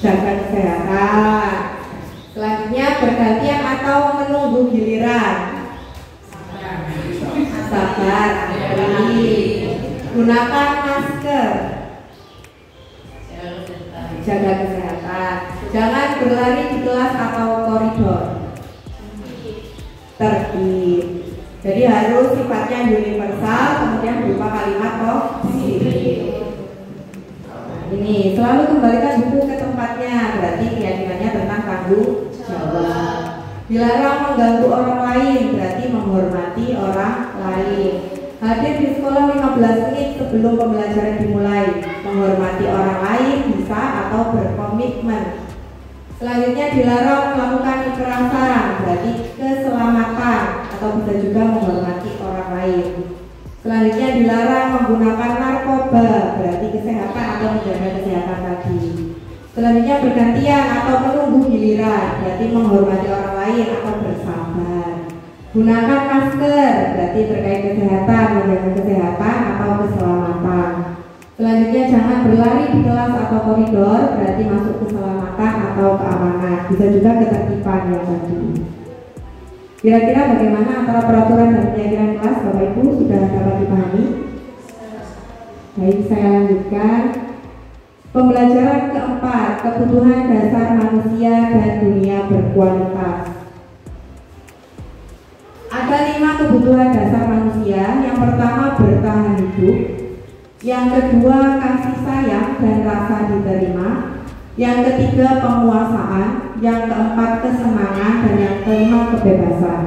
Jaga kesehatan. Selanjutnya bergantian atau menunggu giliran. Sabar, antri. Gunakan masker. Jaga kesehatan. Jangan berlari di kelas atau koridor. Tertib. Jadi harus sifatnya universal, kemudian berupa kalimat positif. Ini selalu kembalikan buku ke tempatnya, berarti keyakinannya tentang tanggung jawab. Dilarang mengganggu orang lain, berarti menghormati orang lain. Hadir di sekolah 15 menit sebelum pembelajaran dimulai, menghormati orang lain bisa atau berkomitmen. Selanjutnya dilarang melakukan kekerasan, berarti keselamatan atau bisa juga menghormati orang lain. Selanjutnya dilarang menggunakan narkoba, berarti kesehatan atau menjaga kesehatan tadi. Selanjutnya bergantian atau menunggu giliran, berarti menghormati orang lain atau bersabar. Gunakan masker, berarti terkait kesehatan, menjaga kesehatan atau keselamatan. Selanjutnya jangan berlari di kelas atau koridor, berarti masuk keselamatan atau keamanan. Bisa juga ketertiban yang tadi. Kira-kira bagaimana antara peraturan dan keyakinan kelas, Bapak Ibu sudah dapat dipahami? Baik, saya lanjutkan. Pembelajaran keempat, kebutuhan dasar manusia dan dunia berkualitas. Ada 5 kebutuhan dasar manusia. Yang pertama bertahan hidup, yang kedua kasih sayang dan rasa diterima, yang ketiga penguasaan, yang keempat kesenangan, dan yang kelima kebebasan.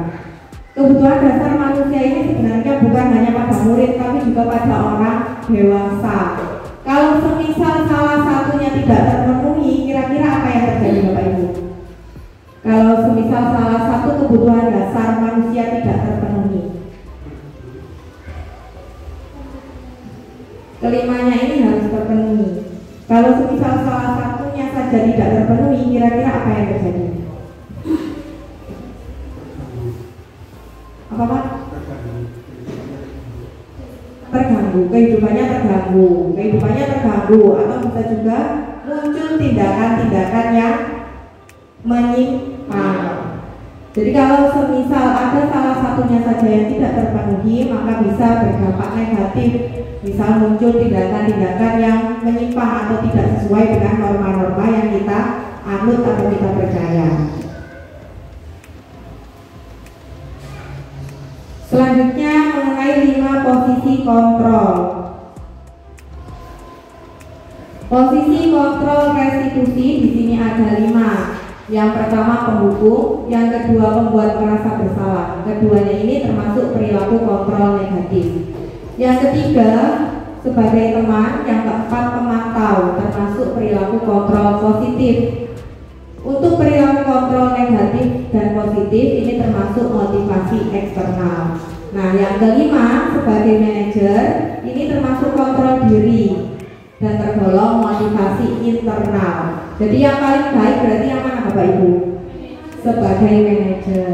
Kebutuhan dasar manusia ini sebenarnya bukan hanya pada murid, tapi juga pada orang dewasa. Kalau semisal salah satunya tidak terpenuhi, kira-kira apa yang terjadi Bapak Ibu? Kalau semisal salah satu kebutuhan dasar manusia tidak terpenuhi, kelimanya ini harus terpenuhi. Kalau semisal salah satunya saja tidak terpenuhi, kira-kira apa yang terjadi? Apa Pak? Terganggu, kehidupannya terganggu, atau bisa juga muncul tindakan-tindakan yang menyimpang. Jadi kalau semisal ada salah satunya saja yang tidak terpenuhi, maka bisa berdampak negatif. Misal muncul tindakan-tindakan yang menyimpang atau tidak sesuai dengan norma-norma yang kita anut atau kita percaya. Selanjutnya mengenai 5 posisi kontrol. Posisi kontrol restitusi di sini ada 5. Yang pertama penghukum, yang kedua pembuat merasa bersalah. Keduanya ini termasuk perilaku kontrol negatif. Yang ketiga sebagai teman, yang keempat pemantau, termasuk perilaku kontrol positif. Untuk perilaku kontrol negatif dan positif ini termasuk motivasi eksternal. Nah, yang kelima sebagai manajer ini termasuk kontrol diri dan tergolong motivasi internal. Jadi yang paling baik berarti yang mana Bapak Ibu? Sebagai manajer.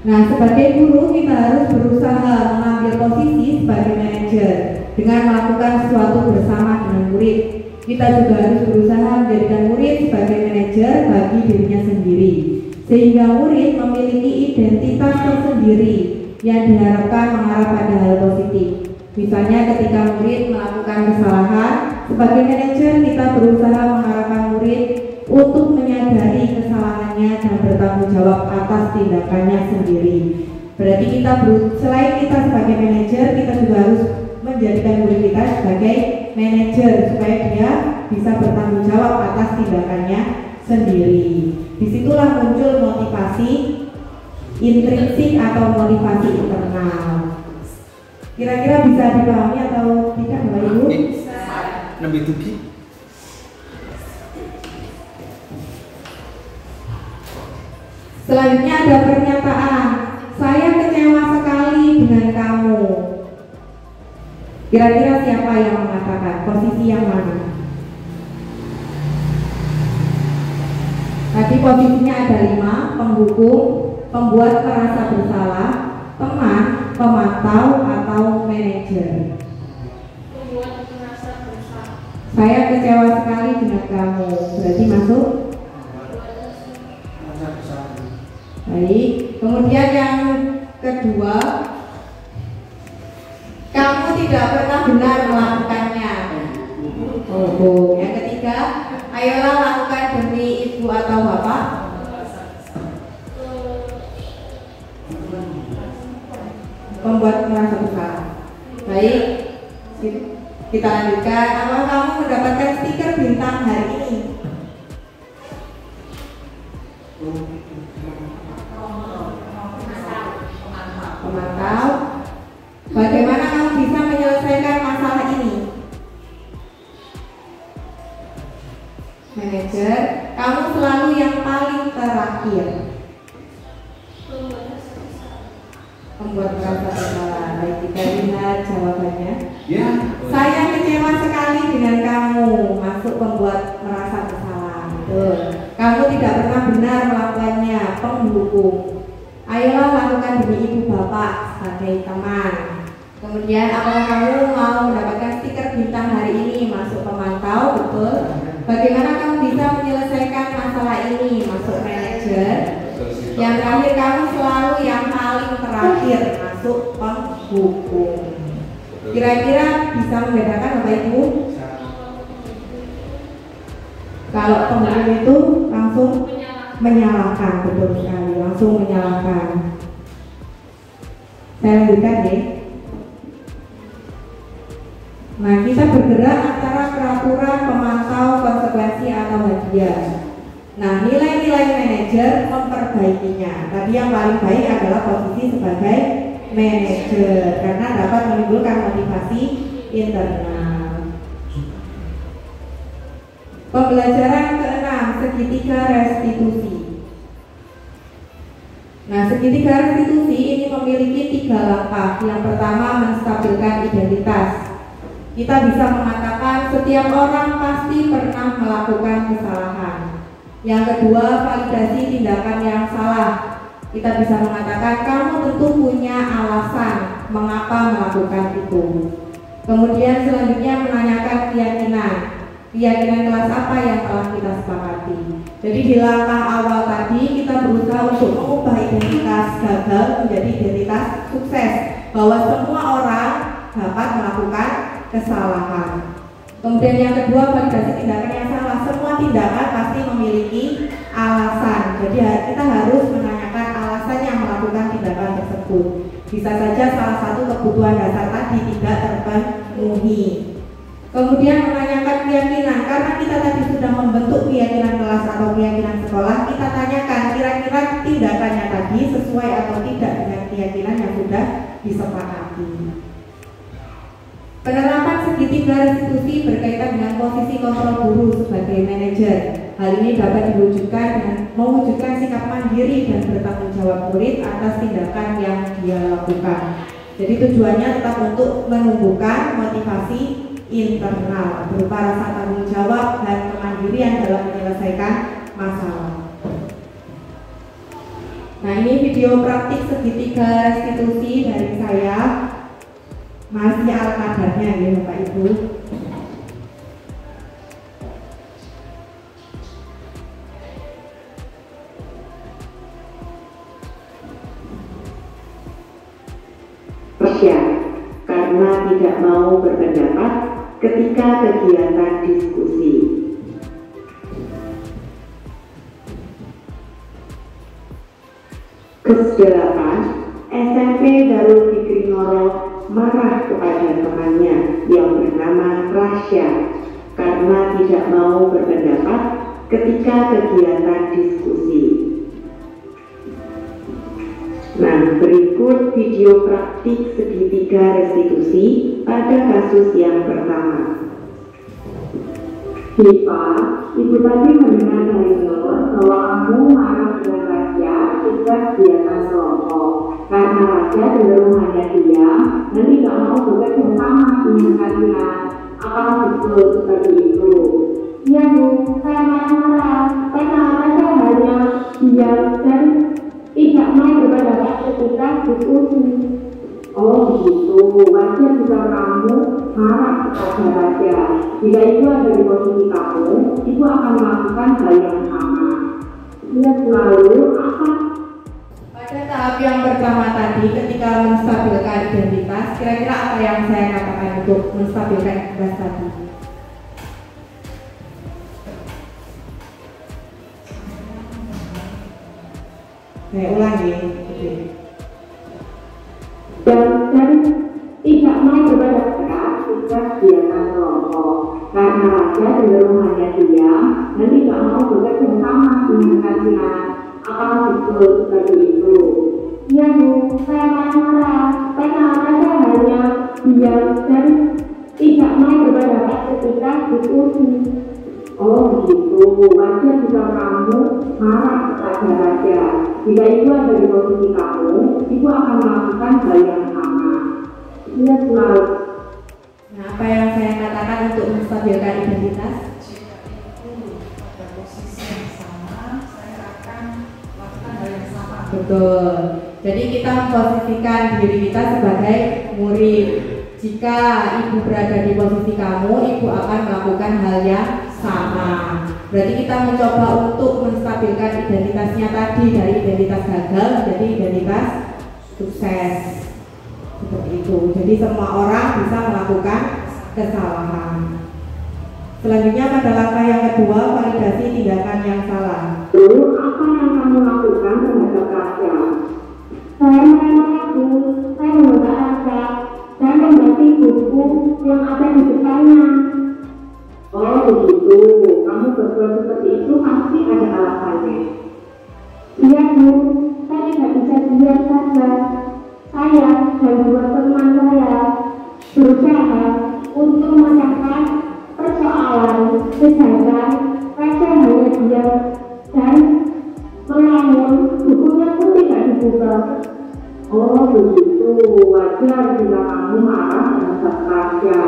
Nah, sebagai guru kita harus berusaha mengambil posisi sebagai manajer dengan melakukan sesuatu bersama dengan murid. Kita juga harus berusaha menjadikan murid sebagai manajer bagi dirinya sendiri, sehingga murid memiliki identitas tersendiri yang diharapkan mengarah pada hal positif. Misalnya ketika murid melakukan kesalahan, sebagai manajer kita berusaha mengarahkan murid untuk menyadari kesalahannya dan bertanggung jawab atas tindakannya sendiri. Berarti kita selain kita sebagai manajer, kita juga harus menjadikan murid kita sebagai manajer supaya dia bisa bertanggung jawab atas tindakannya sendiri. Disitulah muncul motivasi intrinsik atau motivasi internal. Kira-kira bisa dipahami atau tidak Bapak Ibu? Lebih tuki. Selanjutnya ada pernyataan, saya kecewa sekali dengan kamu. Kira-kira siapa yang mengatakan? Posisi yang mana? Tadi posisinya ada 5, penghukum, pembuat merasa bersalah, teman, pemantau, atau manajer. Membuat merasa bersalah. Saya kecewa sekali dengan kamu. Berarti masuk? Baik. Kemudian yang kedua, kamu tidak pernah benar melakukannya. Oh. Yang ketiga, ayolah lakukan demi ibu atau bapak. Membuat merasa bersalah. Baik, kita lanjutkan. Apakah kamu mendapatkan stiker bintang hari ini? Pemantau. Bagaimana kamu bisa menyelesaikan masalah ini? Manajer. Kamu selalu yang paling terakhir. Membuat merasa bersalah. Baik, kita lihat jawabannya. Ya. Saya kecewa sekali dengan kamu. Masuk pembuat merasa bersalah. Betul. Kamu tidak pernah benar melakukannya. Penghukum. Ayolah lakukan demi ibu bapak sebagai teman. Kemudian apakah kamu mau mendapatkan stiker bintang hari ini? Masuk pemantau. Betul. Bagaimana kamu bisa menyelesaikan masalah ini? Masuk manajer. Yang terakhir, kamu selalu yang paling terakhir. Masuk penghukum. Kira-kira bisa membedakan Bapak Ibu? Kalau penghukum itu langsung menyalahkan, betul sekali, langsung menyalahkan. Saya lanjutkan ya. Nah, kita bergerak antara peraturan, pemantau, konsekuensi atau hadiah. Nah, nilai-nilai manajer memperbaikinya. Tadi yang paling baik adalah posisi sebagai manajer karena dapat menimbulkan motivasi internal. Pembelajaran ke-6, segitiga restitusi. Nah, segitiga restitusi ini memiliki 3 langkah. Yang pertama, menstabilkan identitas. Kita bisa mengatakan setiap orang pasti pernah melakukan kesalahan. Yang kedua, validasi tindakan yang salah. Kita bisa mengatakan kamu tentu punya alasan mengapa melakukan itu. Kemudian selanjutnya menanyakan keyakinan. Keyakinan kelas apa yang telah kita sepakati. Jadi di langkah awal tadi kita berusaha untuk mengubah identitas gagal menjadi identitas sukses, bahwa semua orang dapat melakukan kesalahan. Kemudian yang kedua, validasi tindakan yang salah. Semua tindakan pasti memiliki alasan. Jadi kita harus menanyakan alasan yang melakukan tindakan tersebut. Bisa saja salah satu kebutuhan dasar tadi tidak terpenuhi. Kemudian menanyakan keyakinan, karena kita tadi sudah membentuk keyakinan kelas atau keyakinan sekolah, kita tanyakan kira-kira tindakannya tadi sesuai atau tidak dengan keyakinan yang sudah disepakati. Penerapan segitiga restitusi berkaitan dengan posisi kontrol guru sebagai manajer. Hal ini dapat diwujudkan dengan mewujudkan sikap mandiri dan bertanggung jawab murid atas tindakan yang dia lakukan. Jadi tujuannya tetap untuk menumbuhkan motivasi internal berupa rasa tanggung jawab dan kemandirian dalam menyelesaikan masalah. Nah, ini video praktik segitiga restitusi dari saya. Masih ala kadarnya ya Bapak Ibu. Rasya, karena tidak mau berpendapat ketika kegiatan diskusi. Ke-8, SMP Darul Fikri Ngoro marah kepada temannya yang bernama Rasya karena tidak mau berpendapat ketika kegiatan diskusi. Nah, berikut video praktik segitiga restitusi pada kasus yang pertama. Hipa, ibu tadi mendengar dari Nur bahwa kamu marah dengan Rasya ketika kegiatan kelompok. Karena Rasya cenderung hanya diam dan tidak mau bekerja sama dengan kalian. Apakah betul seperti itu? Iya Bu, saya marah-marah karena Rasya hanya diam dan tidak mau berpendapat ketika diskusi. Oh begitu, wajar jika kamu marah kepada Rasya. Jika ibu ada di posisi kamu, ibu akan melakukan hal yang sama. Lihat lalu apa? Pada tahap yang pertama tadi, ketika menstabilkan identitas, kira-kira apa yang saya katakan untuk menstabilkan identitas tadi? Saya ulangi. Dan tidak mau berpendapat ketika kegiatan kelompok. Karena Rasya cenderung hanya diam dan tidak mau bekerja sama dengan kalian. Apakah betul seperti itu? Iya Bu, saya marah-marah karena Rasya hanya diam dan tidak mau berpendapat ketika diskusi. Oh begitu, wajar jika kamu marah kepada Rasya. Jika ibu ada di posisi kamu, ibu akan melakukan hal yang sama. Lihat lalu. Nah, apa yang saya katakan untuk menstabilkan identitas? Jika itu pada posisi yang sama, saya akan melakukan hal yang sama. Betul. Jadi kita memposisikan diri kita sebagai murid. Jika ibu berada di posisi kamu, ibu akan melakukan hal yang sama. Berarti kita mencoba untuk menstabilkan identitasnya tadi dari identitas gagal menjadi identitas sukses. Seperti itu. Jadi semua orang bisa melakukan kesalahan. Selanjutnya pada langkah yang kedua, validasi tindakan yang salah. Lalu apa yang kamu lakukan terhadap Rasya? Saya mengaku, saya membuka Rasya dan membaca buku yang ada di depannya. Oh begitu, kamu berbuat seperti itu pasti ada alasannya. Iya Bu, saya tidak bisa diam saja. Saya dan dua teman saya berusaha untuk memecahkan persoalan, sedangkan Rasya hanya diam dan melamun, bukunya pun tidak dibuka. Oh begitu, wajar jika kamu marah terhadap Rasya.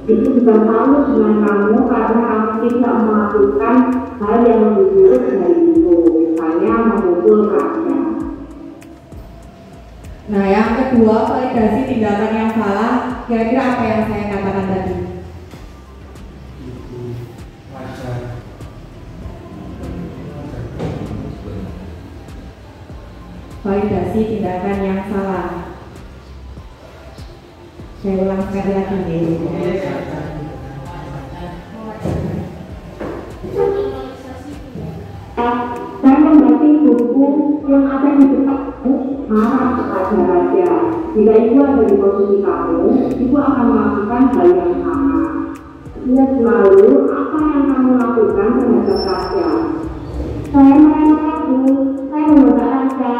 Itu juga malu dengan kamu karena kamu tidak melakukan hal yang lebih buruk dari itu, misalnya memukul Rasya. Nah, yang kedua, validasi tindakan yang salah. Kira-kira apa yang saya katakan tadi? Validasi tindakan yang salah. Saya ulang sekali lagi nih. Dan membaca buku yang ada di depanmu marah kepada raja. Jika ibu ada di posisi kamu, ibu akan melakukan hal yang sama. Lalu, apa yang kamu lakukan terhadap raja? Saya meremehkan, saya membuka raja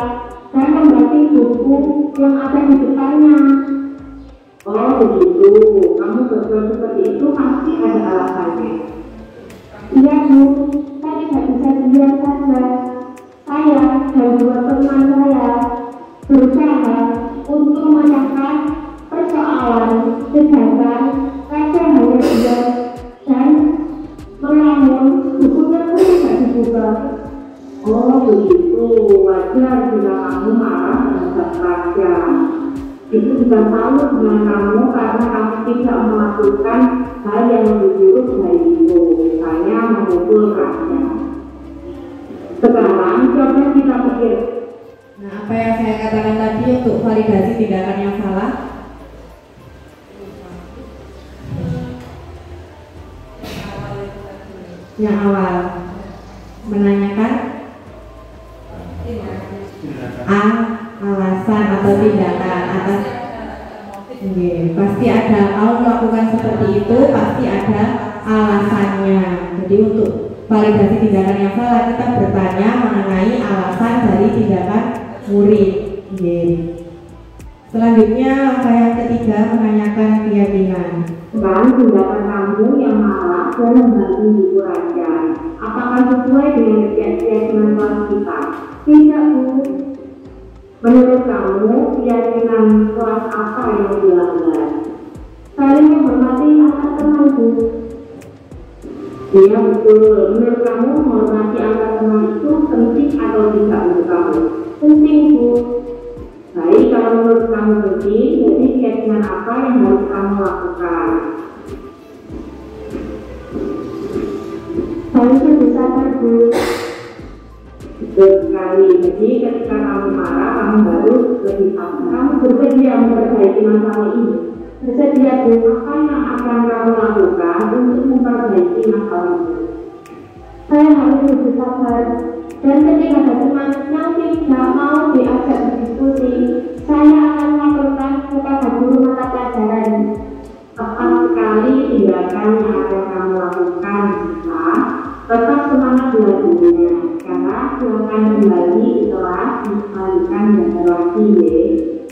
dan membaca buku yang ada di depannya. Oh begitu, kamu berbuat seperti itu pasti ada alasannya. Iya Bu, saya tidak bisa diam saja. Saya dan dua teman saya berusaha untuk memecahkan persoalan, sedangkan raja hanya diam dan melamun. Bukunya pun tidak dibuka. Oh begitu, wajar jika kamu marah terhadap raja. Itu juga salut dengan kamu karena kamu tidak melakukan hal yang lebih buruk dari itu, misalnya memukul raja. Sekarang coba kita pikir. Nah, apa yang saya katakan tadi untuk validasi tindakan yang salah? Yang awal menanyakan alasan atau tindakan atas pasti ada, kalau melakukan seperti itu pasti ada alasannya. Jadi untuk validasi tindakan yang salah kita bertanya mengenai alasan dari tindakan murid. Selanjutnya langkah yang ketiga menanyakan keyakinan. Sekarang tindakan kamu yang marah dan membantu ibu raja, apakah sesuai dengan keyakinan kelas kita? Tidak Bu. Menurut kamu, keyakinan kelas apa yang dilanggar? Saling menghormati antar teman Bu. Iya betul. Menurut kamu, menghormati antar teman itu penting atau tidak untuk kamu? Penting Bu. Baik, kalau menurut kamu penting, jadi keyakinan apa yang harus kamu lakukan? Harus lebih sabar Bu. Betul sekali. Jadi ketika kamu marah, kamu harus lebih sabar. Kamu bersedia memperbaiki masalah ini? Bersedia Bu. Apa yang akan kamu lakukan untuk memperbaiki masalah ini? Saya harus lebih sabar. Dan ketika ada teman yang tidak mau diajak berdiskusi, saya akan melaporkan kepada guru mata pelajaran. Tepat sekali tindakan yang akan kamu lakukan. Bisa tetap semangat belajarnya, karena silakan kembali di kelas dilanjutkan belajar lagi ya.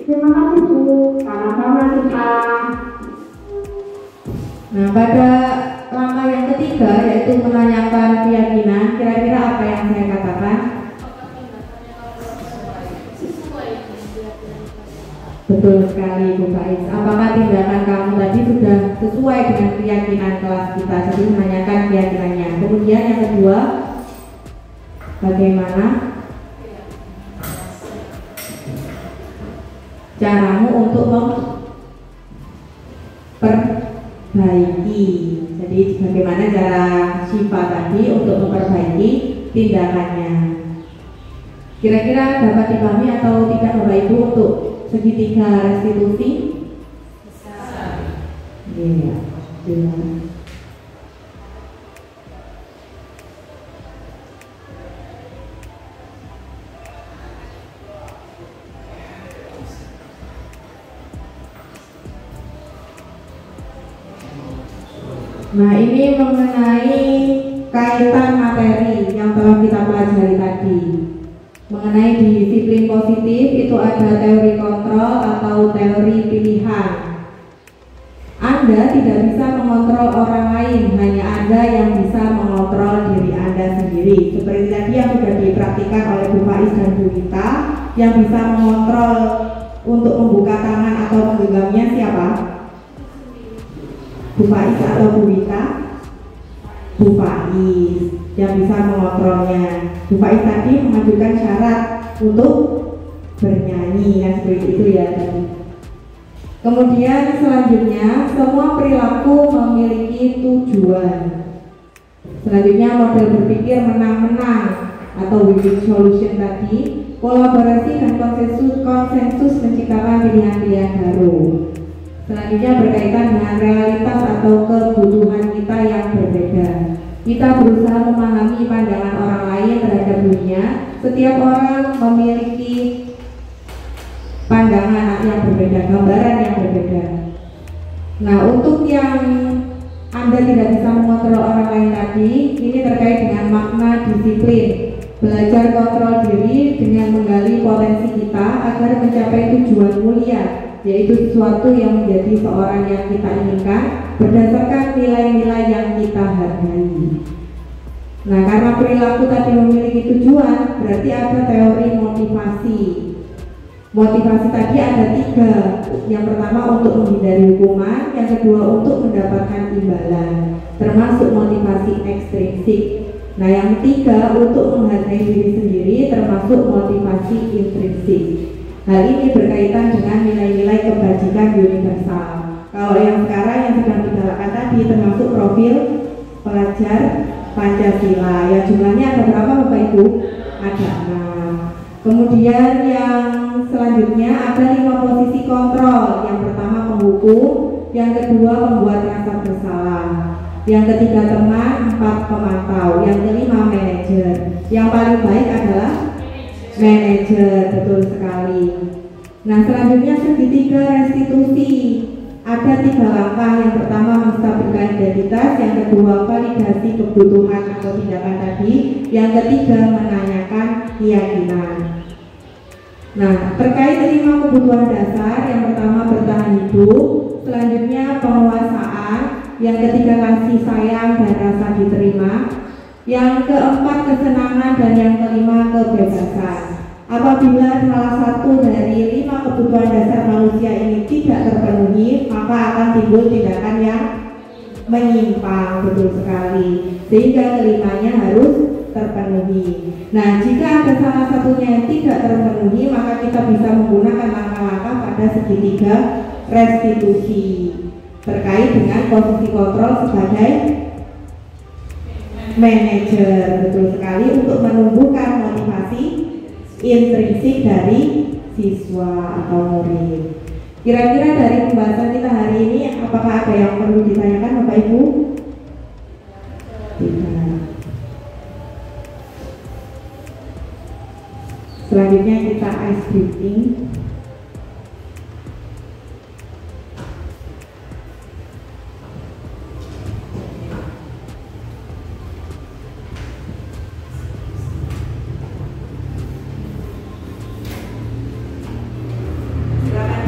Terima kasih Bu. Sama-sama kita. Nah, pada langkah yang ketiga yaitu menanyakan keyakinan, kira-kira apa yang saya katakan? Betul sekali Bu Faiz. Apakah tindakan kamu tadi sudah sesuai dengan keyakinan kelas kita? Jadi menanyakan keyakinannya. Kemudian yang kedua, bagaimana caramu untuk memperbaiki? Jadi bagaimana cara Syifa tadi untuk memperbaiki tindakannya? Kira-kira dapat dipahami atau tidak Bapak Ibu untuk segitiga restitusi? Iya. Nah, ini mengenai kaitan materi yang telah kita pelajari tadi. Mengenai disiplin positif itu ada teori kontrol atau teori pilihan. Anda tidak bisa mengontrol orang lain, hanya Anda yang bisa mengontrol diri Anda sendiri. Seperti tadi yang sudah dipraktikkan oleh Bu Faiz dan Bu Wita, yang bisa mengontrol untuk membuka tangan atau menggenggamnya siapa? Bu Faiz atau Bu Wita? Bu Faiz yang bisa mengontrolnya. Bu Faiz tadi mengajukan syarat untuk bernyanyi, yang seperti itu ya tadi. Kemudian selanjutnya, semua perilaku memiliki tujuan. Selanjutnya model berpikir menang-menang atau win-win solution tadi, kolaborasi dan konsensus menciptakan pilihan-pilihan baru. Selanjutnya berkaitan dengan realitas atau kebutuhan kita yang berbeda. Kita berusaha memahami pandangan orang lain terhadap dunia. Setiap orang memiliki pandangan yang berbeda, gambaran yang berbeda. Nah, untuk yang Anda tidak bisa mengontrol orang lain tadi, ini terkait dengan makna disiplin. Belajar kontrol diri dengan menggali potensi kita agar mencapai tujuan mulia, yaitu sesuatu yang menjadi seorang yang kita inginkan berdasarkan nilai-nilai yang kita hargai. Nah, karena perilaku tadi memiliki tujuan, berarti ada teori motivasi. Motivasi tadi ada 3. Yang pertama untuk menghindari hukuman, yang kedua untuk mendapatkan imbalan, termasuk motivasi ekstrinsik. Nah, yang 3 untuk menghargai diri sendiri, termasuk motivasi intrinsik. Hal ini berkaitan dengan nilai-nilai kebajikan universal. Kalau yang sekarang yang sedang digalakan tadi termasuk profil pelajar Pancasila. Ya, jumlahnya ada berapa Bapak Ibu? Ada 6. Kemudian yang selanjutnya ada 5 posisi kontrol. Yang pertama penghukum, yang kedua membuat rasa bersalah, yang ketiga teman, 4 pemantau, yang kelima manajer. Yang paling baik adalah manajer, betul sekali. Nah, selanjutnya segitiga restitusi. Ada 3 langkah. Yang pertama menstabilkan identitas, yang kedua validasi kebutuhan atau tindakan tadi, yang ketiga menanyakan keyakinan. Nah, terkait 5 kebutuhan dasar, yang pertama bertahan hidup, selanjutnya penguasaan, yang ketiga kasih sayang dan rasa diterima, yang keempat kesenangan, dan yang kelima kebebasan. Apabila salah satu dari 5 kebutuhan dasar manusia ini tidak terpenuhi, maka akan timbul tindakan yang menyimpang, betul sekali, sehingga kelimanya harus terpenuhi. Nah, jika ada salah satunya yang tidak terpenuhi, maka kita bisa menggunakan langkah-langkah pada segitiga restitusi terkait dengan posisi kontrol sebagai manajer, betul sekali, untuk menumbuhkan motivasi intrinsik dari siswa atau murid. Kira-kira dari pembahasan kita hari ini, apakah ada yang perlu ditanyakan Bapak Ibu? Tidak. Selanjutnya kita ice breathing.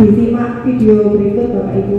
Disimak video berikut Bapak Ibu.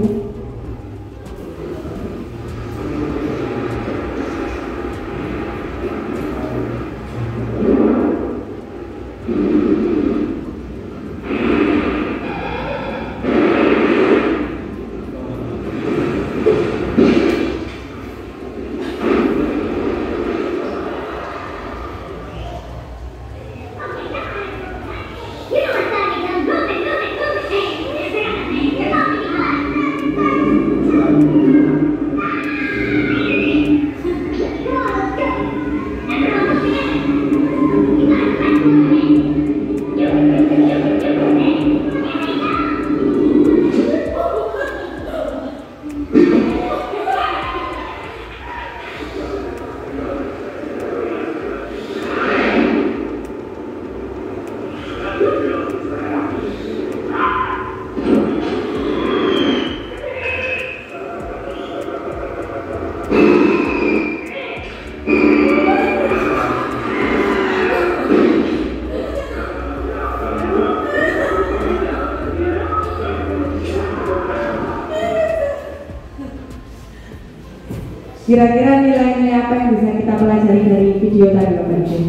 Kira-kira nilai-nilai apa yang bisa kita pelajari dari video tadi Bapak Ibu?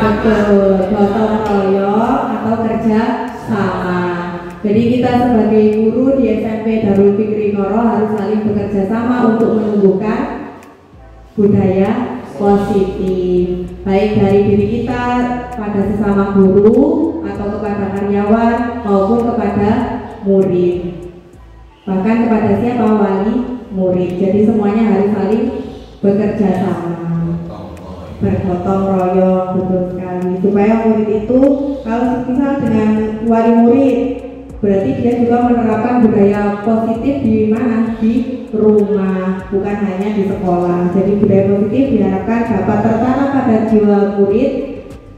Betul, gotong royong atau kerja sama. Jadi kita sebagai guru di SMP Darul Fikri Ngoro harus saling bekerja sama untuk menumbuhkan budaya positif, baik dari diri kita pada sesama guru atau kepada karyawan maupun kepada murid. Bahkan kepada siapa? Wali murid. Jadi semuanya harus saling bekerja sama, bergotong royong, betul sekali, supaya murid itu kalau misal dengan wali murid, berarti dia juga menerapkan budaya positif di mana? Di rumah, bukan hanya di sekolah. Jadi budaya positif diharapkan dapat tertanam pada jiwa murid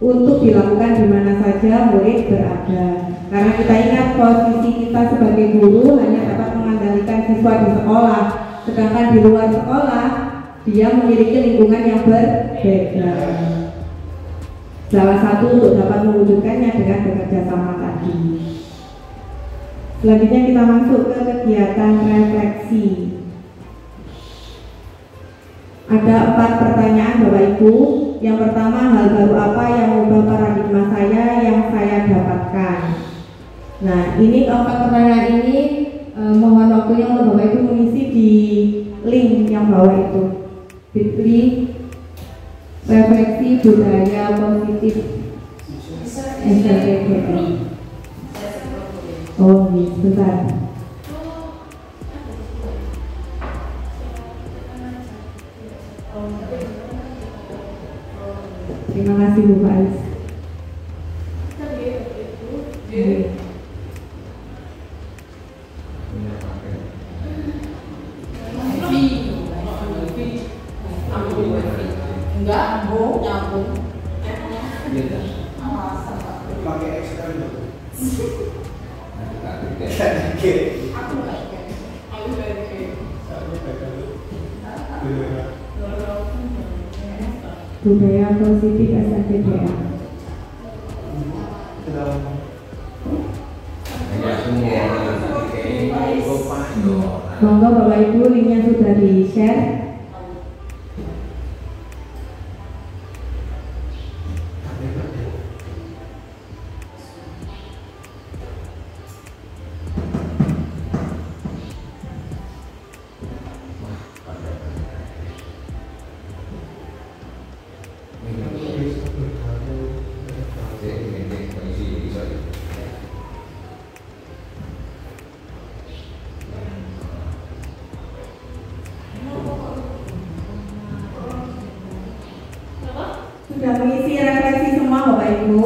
untuk dilakukan di mana saja murid berada. Karena kita ingat posisi kita sebagai guru hanya dapat mengendalikan siswa di sekolah, sedangkan di luar sekolah dia memiliki lingkungan yang berbeda. Salah satu untuk dapat mewujudkannya dengan bekerja sama tadi. Selanjutnya kita masuk ke kegiatan refleksi. Ada 4 pertanyaan Bapak Ibu. Yang pertama, hal baru apa yang mengubah paradigma saya yang saya dapatkan? Nah, ini 4 pertanyaan ini mohon waktunya untuk Bapak Ibu mengisi di link yang bawah itu. Bit.ly refleksi budaya positif SLPBM. Oh, ini sebentar. Terima kasih Bu Faiz. Enggak, nyambung. Pakai ekstra dulu. Budaya positif SLPBM. Monggo Bapak Ibu, linknya sudah di-share. Sudah mengisi refleksi semua Bapak Ibu?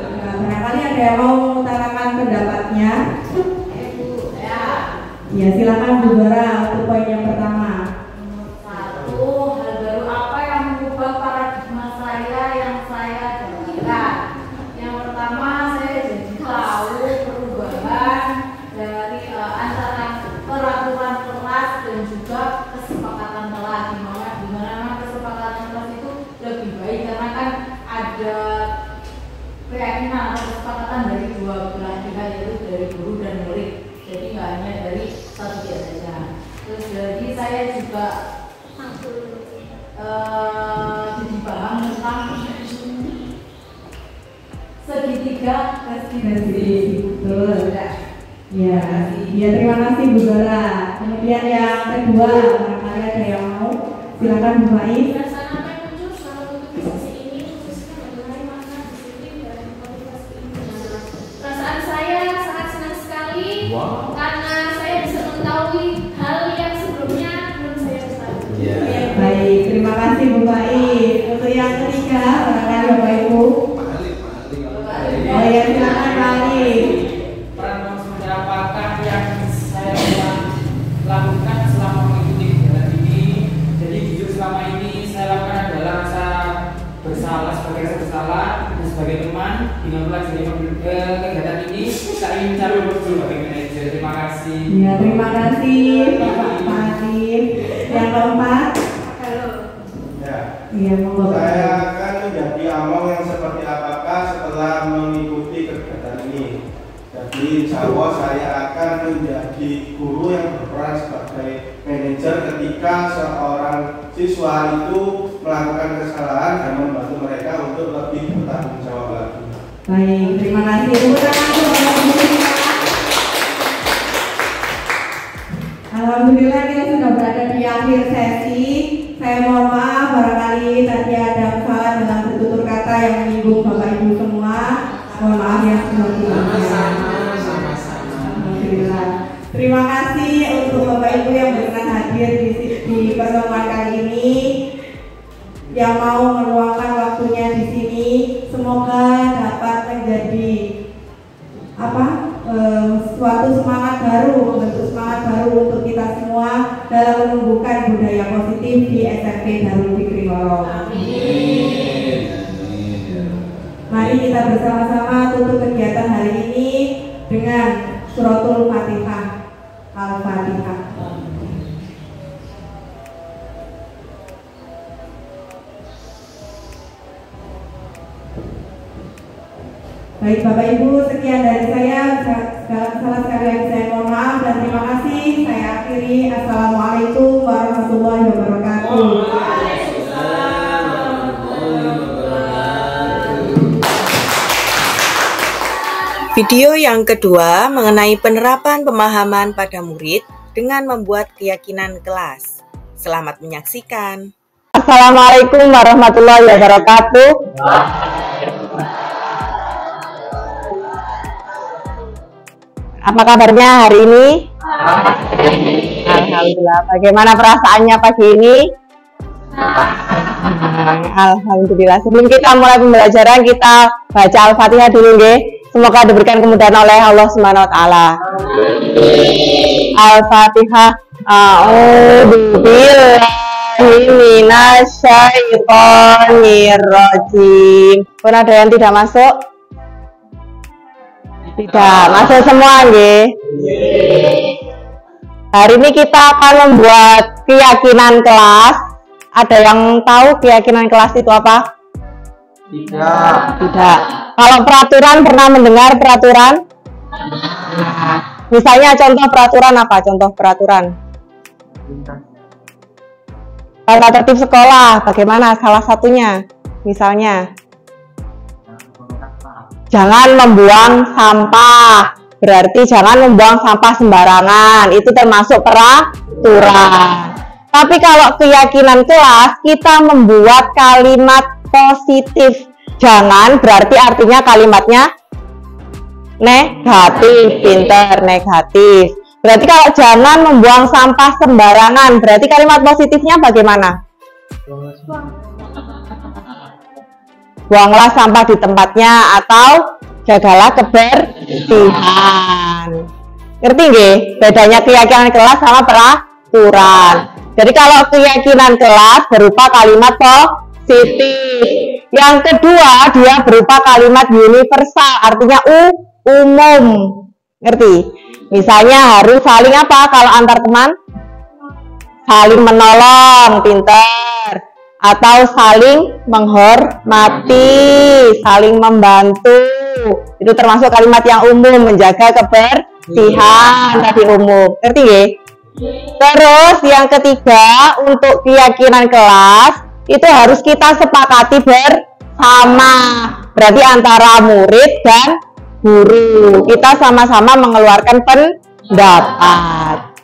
Nah, barangkali ada yang mau mengutarakan pendapatnya? Ya, silakan Bu Dora untuk poin yang pertama. Satu, hal baru apa yang mengubah paradigma saya yang saya dapatkan? Yang pertama, saya jadi tahu perubahan dari antara peraturan kelas dan juga kesepakatan kelas, di mana kesepakatan kelas itu lebih baik karena kan ada keyakinan atau kesepakatan dari dua belah pihak, yaitu dari guru dan murid. Jadi nggak hanya dari satu pihak saja. Terus jadi saya juga jadi paham tentang segitiga presidensi. Betul. Ya, terima kasih Bu Dora. Kemudian yang kedua, barangkali ada yang mau, silakan Bu Faiz. Perasaan apa yang muncul selama mengikuti sesi ini, khususnya mengenai makna disiplin dan motivasi ini? Perasaan saya sangat senang sekali karena saya bisa mengetahui hal yang sebelumnya belum saya ketahui. Baik, terima kasih Bu Faiz. Untuk yang ketiga, barangkali Bapak Ibu. Oh ya, silakan Pak Ali. Peran seperti apakah yang saya telah lakukan selama mengikuti kegiatan ini? Jadi jujur selama ini saya lakukan adalah rasa bersalah, sebagai rasa bersalah dan sebagai teman dengan pelajari kegiatan ini saya ingin mencari waktu sebagai manajer. Terima kasih. Ya, terima kasih Pak Adin. Yang keempat. Ya. Iya, monggo. Saya akan menjadi among yang seperti apakah setelah mengikuti kegiatan ini. Jadi insya Allah saya akan menjadi guru yang berperan sebagai manajer ketika seorang siswa itu melakukan kesalahan dan membantu mereka untuk lebih bertanggung jawab lagi. Baik, terima kasih. Tepuk tangan untuk Bapak Ibu kita. Alhamdulillah kita sudah berada di akhir sesi. Saya mohon maaf barangkali tadi ada kesalahan dengan bertutur kata yang menyinggung Bapak Ibu semua. Mohon maaf ya sebelumnya. Alhamdulillah. Terima kasih untuk Bapak Ibu yang berkenan hadir di pertemuan kali ini, yang mau meluangkan waktunya di sini. Semoga dapat menjadi suatu semangat baru, membentuk semangat baru untuk kita semua dalam menumbuhkan budaya positif di SMP Darul Fikri Ngoro. Amin. Mari kita bersama-sama tutup kegiatan hari ini dengan suratul Fatihah. Al-Fatihah. Baik Bapak Ibu, sekian dari saya. Salah sekali lagi saya mohon maaf dan terima kasih. Saya akhiri. Assalamualaikum warahmatullahi wabarakatuh. Video yang kedua mengenai penerapan pemahaman pada murid dengan membuat keyakinan kelas. Selamat menyaksikan. Assalamualaikum warahmatullahi wabarakatuh. Apa kabarnya hari ini? Alhamdulillah. Bagaimana perasaannya pagi ini? Alhamdulillah. Sebelum kita mulai pembelajaran, kita baca Al-Fatihah dulu, nggih. Semoga diberikan kemudahan oleh Allah Subhanahu wa taala. Al-Fatihah. A'udzu billahi minasyaitonir rajim. Pun ada yang tidak masuk? Tidak, masuk semua, nggih. Hari ini kita akan membuat keyakinan kelas. Ada yang tahu keyakinan kelas itu apa? Tidak. Kalau peraturan, pernah mendengar peraturan? Misalnya contoh peraturan apa? Contoh peraturan. Tata tertib sekolah, bagaimana salah satunya? Misalnya, jangan membuang sampah. Berarti jangan membuang sampah sembarangan. Itu termasuk peraturan. Tapi kalau keyakinan kelas, kita membuat kalimat positif. Jangan berarti artinya kalimatnya negatif. Pinter, negatif. Berarti kalau jangan membuang sampah sembarangan, berarti kalimat positifnya bagaimana? Buanglah sampah di tempatnya atau jagalah kebersihan. Ngerti nggih? Bedanya keyakinan kelas sama peraturan. Jadi kalau keyakinan kelas berupa kalimat positif. Yang kedua, dia berupa kalimat universal, artinya umum. Ngerti? Misalnya harus saling apa kalau antar teman? Saling menolong, pinter. Atau saling menghormati, saling membantu. Itu termasuk kalimat yang umum, menjaga kebersihan tadi umum. Ngerti nggih? Terus yang ketiga, untuk keyakinan kelas itu harus kita sepakati bersama. Berarti antara murid dan guru. Kita sama-sama mengeluarkan pendapat.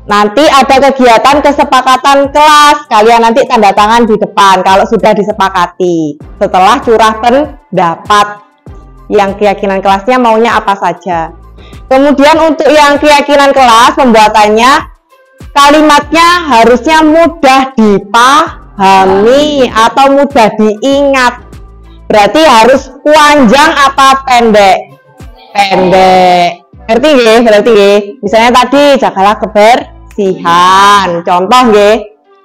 Nanti ada kegiatan kesepakatan kelas. Kalian nanti tanda tangan di depan kalau sudah disepakati. Setelah curah pendapat yang keyakinan kelasnya maunya apa saja. Kemudian untuk yang keyakinan kelas pembuatannya, kalimatnya harusnya mudah dipahami atau mudah diingat. Berarti harus panjang apa pendek? Pendek. Ngerti nggih? Berarti nggih. Misalnya tadi jagalah kebersihan. Contoh nggih,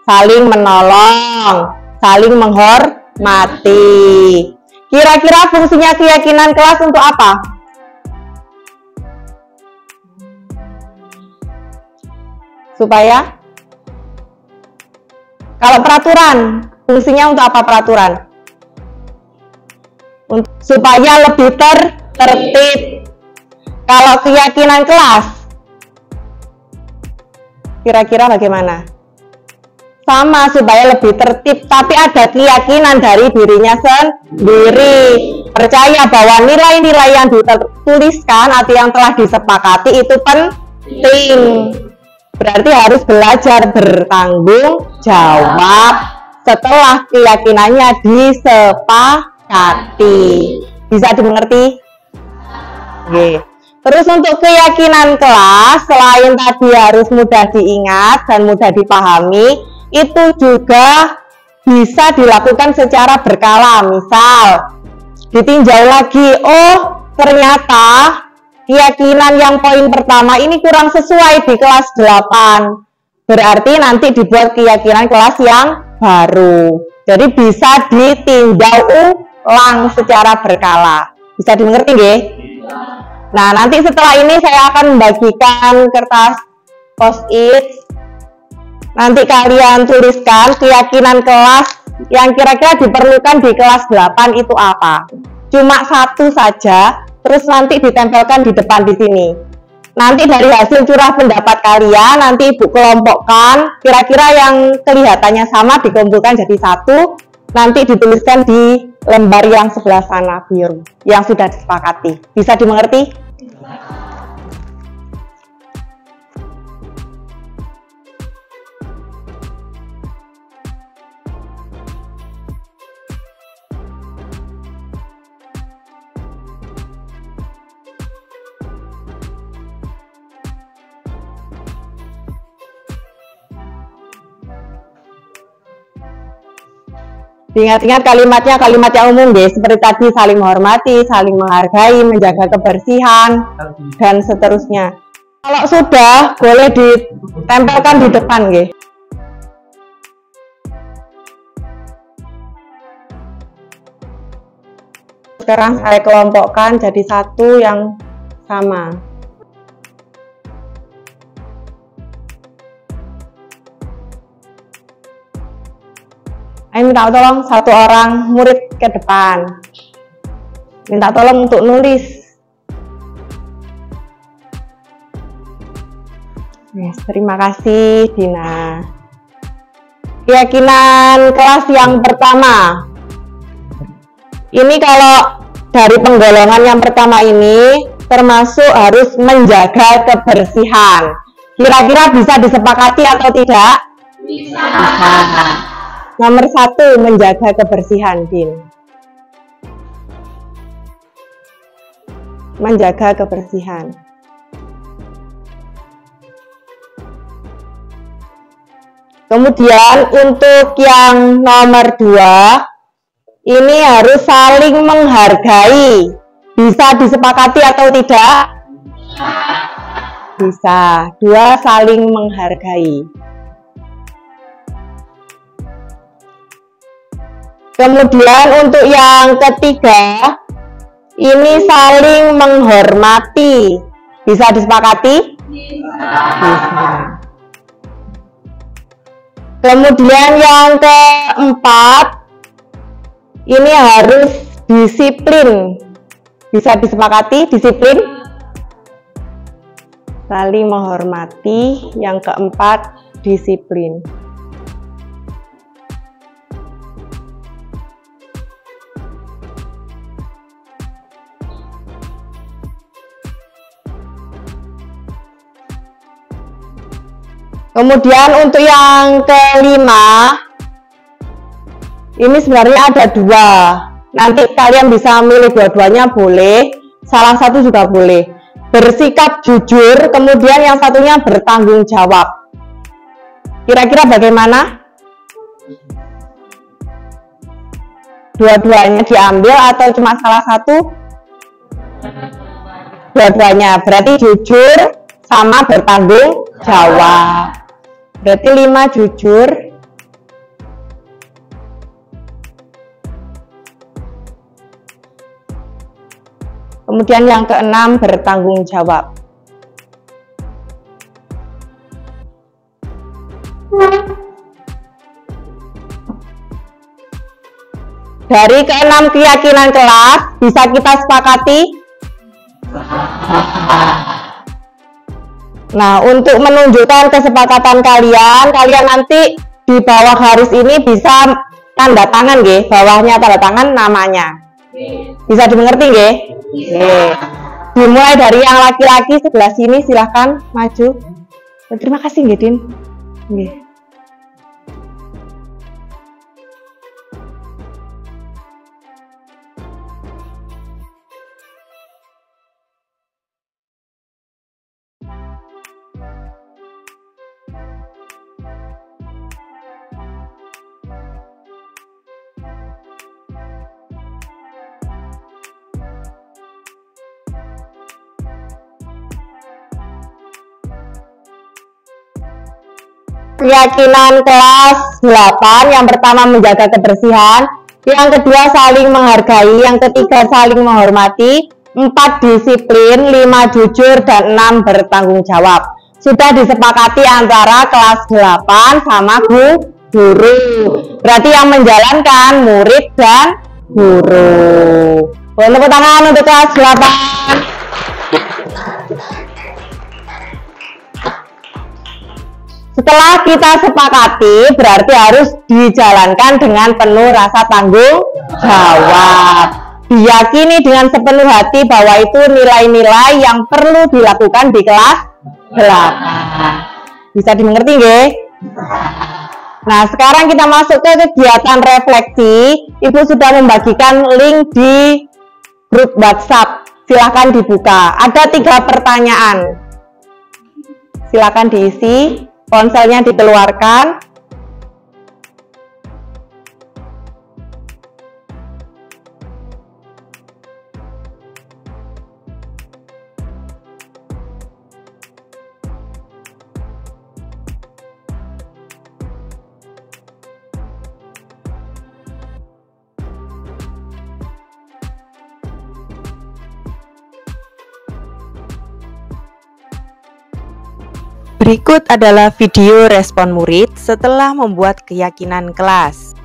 saling menolong, saling menghormati. Kira-kira fungsinya keyakinan kelas untuk apa? Supaya kalau peraturan, fungsinya untuk apa peraturan? Supaya lebih tertib. Kalau keyakinan kelas, kira-kira bagaimana? Sama, supaya lebih tertib, tapi ada keyakinan dari dirinya sendiri. Percaya bahwa nilai-nilai yang dituliskan atau yang telah disepakati itu penting. Berarti harus belajar bertanggung jawab setelah keyakinannya disepakati. Bisa dimengerti? Oke. Terus untuk keyakinan kelas, selain tadi harus mudah diingat dan mudah dipahami, itu juga bisa dilakukan secara berkala. Misal, ditinjau lagi, oh ternyata keyakinan yang poin pertama ini kurang sesuai di kelas 8. Berarti nanti dibuat keyakinan kelas yang baru. Jadi bisa ditinjau ulang secara berkala. Bisa dimengerti nggih? Nah, nanti setelah ini saya akan membagikan kertas post-it. Nanti kalian tuliskan keyakinan kelas yang kira-kira diperlukan di kelas 8 itu apa. Cuma satu saja, terus nanti ditempelkan di depan di sini. Nanti dari hasil curah pendapat kalian, nanti Ibu kelompokkan, kira-kira yang kelihatannya sama dikumpulkan jadi satu, nanti dituliskan di lembar yang sebelah sana biru, yang sudah disepakati. Bisa dimengerti? Diingat-ingat kalimatnya, kalimat yang umum deh, seperti tadi saling menghormati, saling menghargai, menjaga kebersihan, dan seterusnya. Kalau sudah, boleh ditempelkan di depan nggih. Sekarang saya kelompokkan jadi satu yang sama. Ayo minta tolong satu orang murid ke depan. Minta tolong untuk nulis. Yes, terima kasih Dina. Keyakinan kelas yang pertama. Ini kalau dari penggolongan yang pertama ini termasuk harus menjaga kebersihan. Kira-kira bisa disepakati atau tidak? Bisa. Nomor 1, menjaga kebersihan, Din. Menjaga kebersihan. Kemudian untuk yang nomor 2, ini harus saling menghargai. Bisa disepakati atau tidak? Bisa. 2, saling menghargai. Kemudian untuk yang ketiga, ini saling menghormati. Bisa disepakati? Bisa. Kemudian yang keempat, ini harus disiplin. Bisa disepakati? Disiplin? Saling menghormati. Yang keempat, disiplin. Kemudian untuk yang kelima, ini sebenarnya ada 2. Nanti kalian bisa milih dua-duanya boleh, salah satu juga boleh. Bersikap jujur, kemudian yang satunya bertanggung jawab. Kira-kira bagaimana? Dua-duanya diambil atau cuma salah satu? Dua-duanya, berarti jujur sama bertanggung jawab. Berarti 5 jujur, kemudian yang ke-6 bertanggung jawab. Dari ke-6 keyakinan kelas, bisa kita sepakati? Nah, untuk menunjukkan kesepakatan kalian, kalian nanti di bawah garis ini bisa tanda tangan nggih, bawahnya tanda tangan namanya. Bisa dimengerti nggih? Nggih. Dimulai dari yang laki-laki sebelah sini, silahkan maju. Terima kasih nggih, Din. Nggih. keyakinan kelas 8. Yang pertama menjaga kebersihan, yang kedua saling menghargai, yang ketiga saling menghormati, 4 disiplin, 5 jujur, dan 6 bertanggung jawab. Sudah disepakati antara kelas 8 sama guru. Berarti yang menjalankan murid dan guru. Tepuk tangan untuk kelas 8. Setelah kita sepakati, berarti harus dijalankan dengan penuh rasa tanggung jawab. Diyakini dengan sepenuh hati bahwa itu nilai-nilai yang perlu dilakukan di kelas 8. Bisa dimengerti nggih? Nah, sekarang kita masuk ke kegiatan refleksi. Ibu sudah membagikan link di grup WhatsApp. Silahkan dibuka. Ada 3 pertanyaan. Silahkan diisi. Ponselnya dikeluarkan. Berikut adalah video respon murid setelah membuat keyakinan kelas.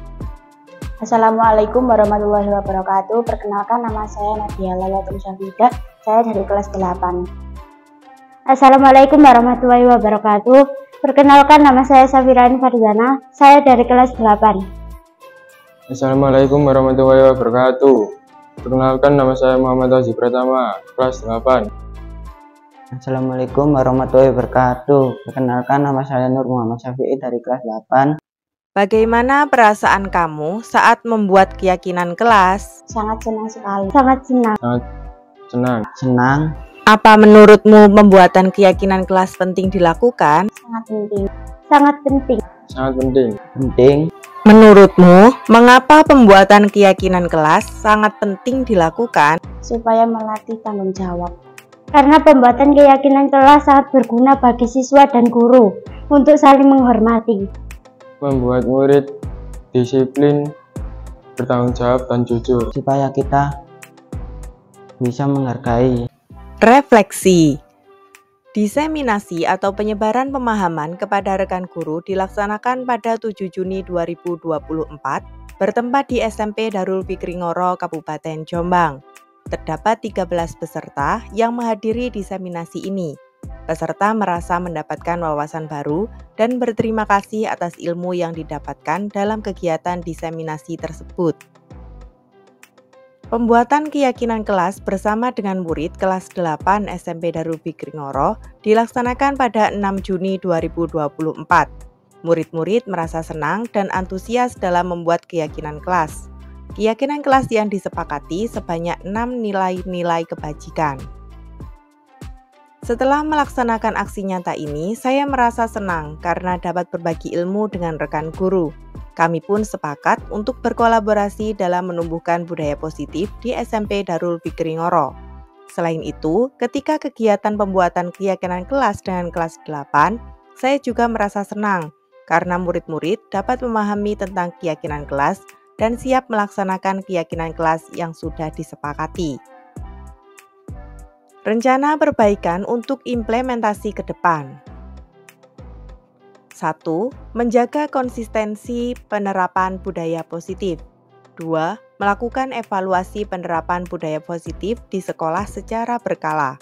Assalamualaikum warahmatullahi wabarakatuh. Perkenalkan, nama saya Nadia Lalatul Syafidah. Saya dari kelas 8. Assalamualaikum warahmatullahi wabarakatuh. Perkenalkan, nama saya Safirain Farzana. Saya dari kelas 8. Assalamualaikum warahmatullahi wabarakatuh. Perkenalkan, nama saya Muhammad Haji Pratama, kelas 8. Assalamualaikum warahmatullahi wabarakatuh. Perkenalkan, nama saya Nur Muhammad Syafi'i dari kelas 8. Bagaimana perasaan kamu saat membuat keyakinan kelas? Sangat senang sekali. Sangat senang. Senang. Apa menurutmu pembuatan keyakinan kelas penting dilakukan? Sangat penting. Sangat penting. Sangat penting. Penting. Menurutmu, mengapa pembuatan keyakinan kelas sangat penting dilakukan? Supaya melatih tanggung jawab. Karena pembuatan keyakinan kelas sangat berguna bagi siswa dan guru untuk saling menghormati. Membuat murid disiplin, bertanggung jawab, dan jujur. Supaya kita bisa menghargai. Refleksi. Diseminasi atau penyebaran pemahaman kepada rekan guru dilaksanakan pada 7 Juni 2024 bertempat di SMP Darul Fikri Ngoro, Kabupaten Jombang. Terdapat 13 peserta yang menghadiri diseminasi ini. Peserta merasa mendapatkan wawasan baru dan berterima kasih atas ilmu yang didapatkan dalam kegiatan diseminasi tersebut. Pembuatan keyakinan kelas bersama dengan murid kelas 8 SMP Darul Fikri Ngoro dilaksanakan pada 6 Juni 2024. Murid-murid merasa senang dan antusias dalam membuat keyakinan kelas. Keyakinan kelas yang disepakati sebanyak 6 nilai-nilai kebajikan. Setelah melaksanakan aksi nyata ini, saya merasa senang karena dapat berbagi ilmu dengan rekan guru. Kami pun sepakat untuk berkolaborasi dalam menumbuhkan budaya positif di SMP Darul Fikri Ngoro. Selain itu, ketika kegiatan pembuatan keyakinan kelas dengan kelas 8, saya juga merasa senang karena murid-murid dapat memahami tentang keyakinan kelas dan siap melaksanakan keyakinan kelas yang sudah disepakati. Rencana perbaikan untuk implementasi ke depan. 1. Menjaga konsistensi penerapan budaya positif. 2. Melakukan evaluasi penerapan budaya positif di sekolah secara berkala.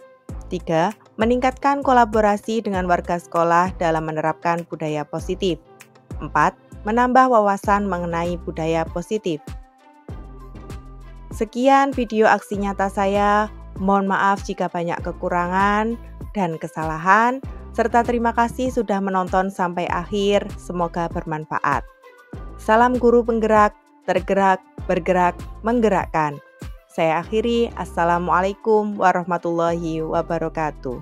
3. Meningkatkan kolaborasi dengan warga sekolah dalam menerapkan budaya positif. 4. Menambah wawasan mengenai budaya positif. Sekian video aksi nyata saya. Mohon maaf jika banyak kekurangan dan kesalahan, serta terima kasih sudah menonton sampai akhir. Semoga bermanfaat. Salam guru penggerak, tergerak, bergerak, menggerakkan. Saya akhiri. Assalamualaikum warahmatullahi wabarakatuh.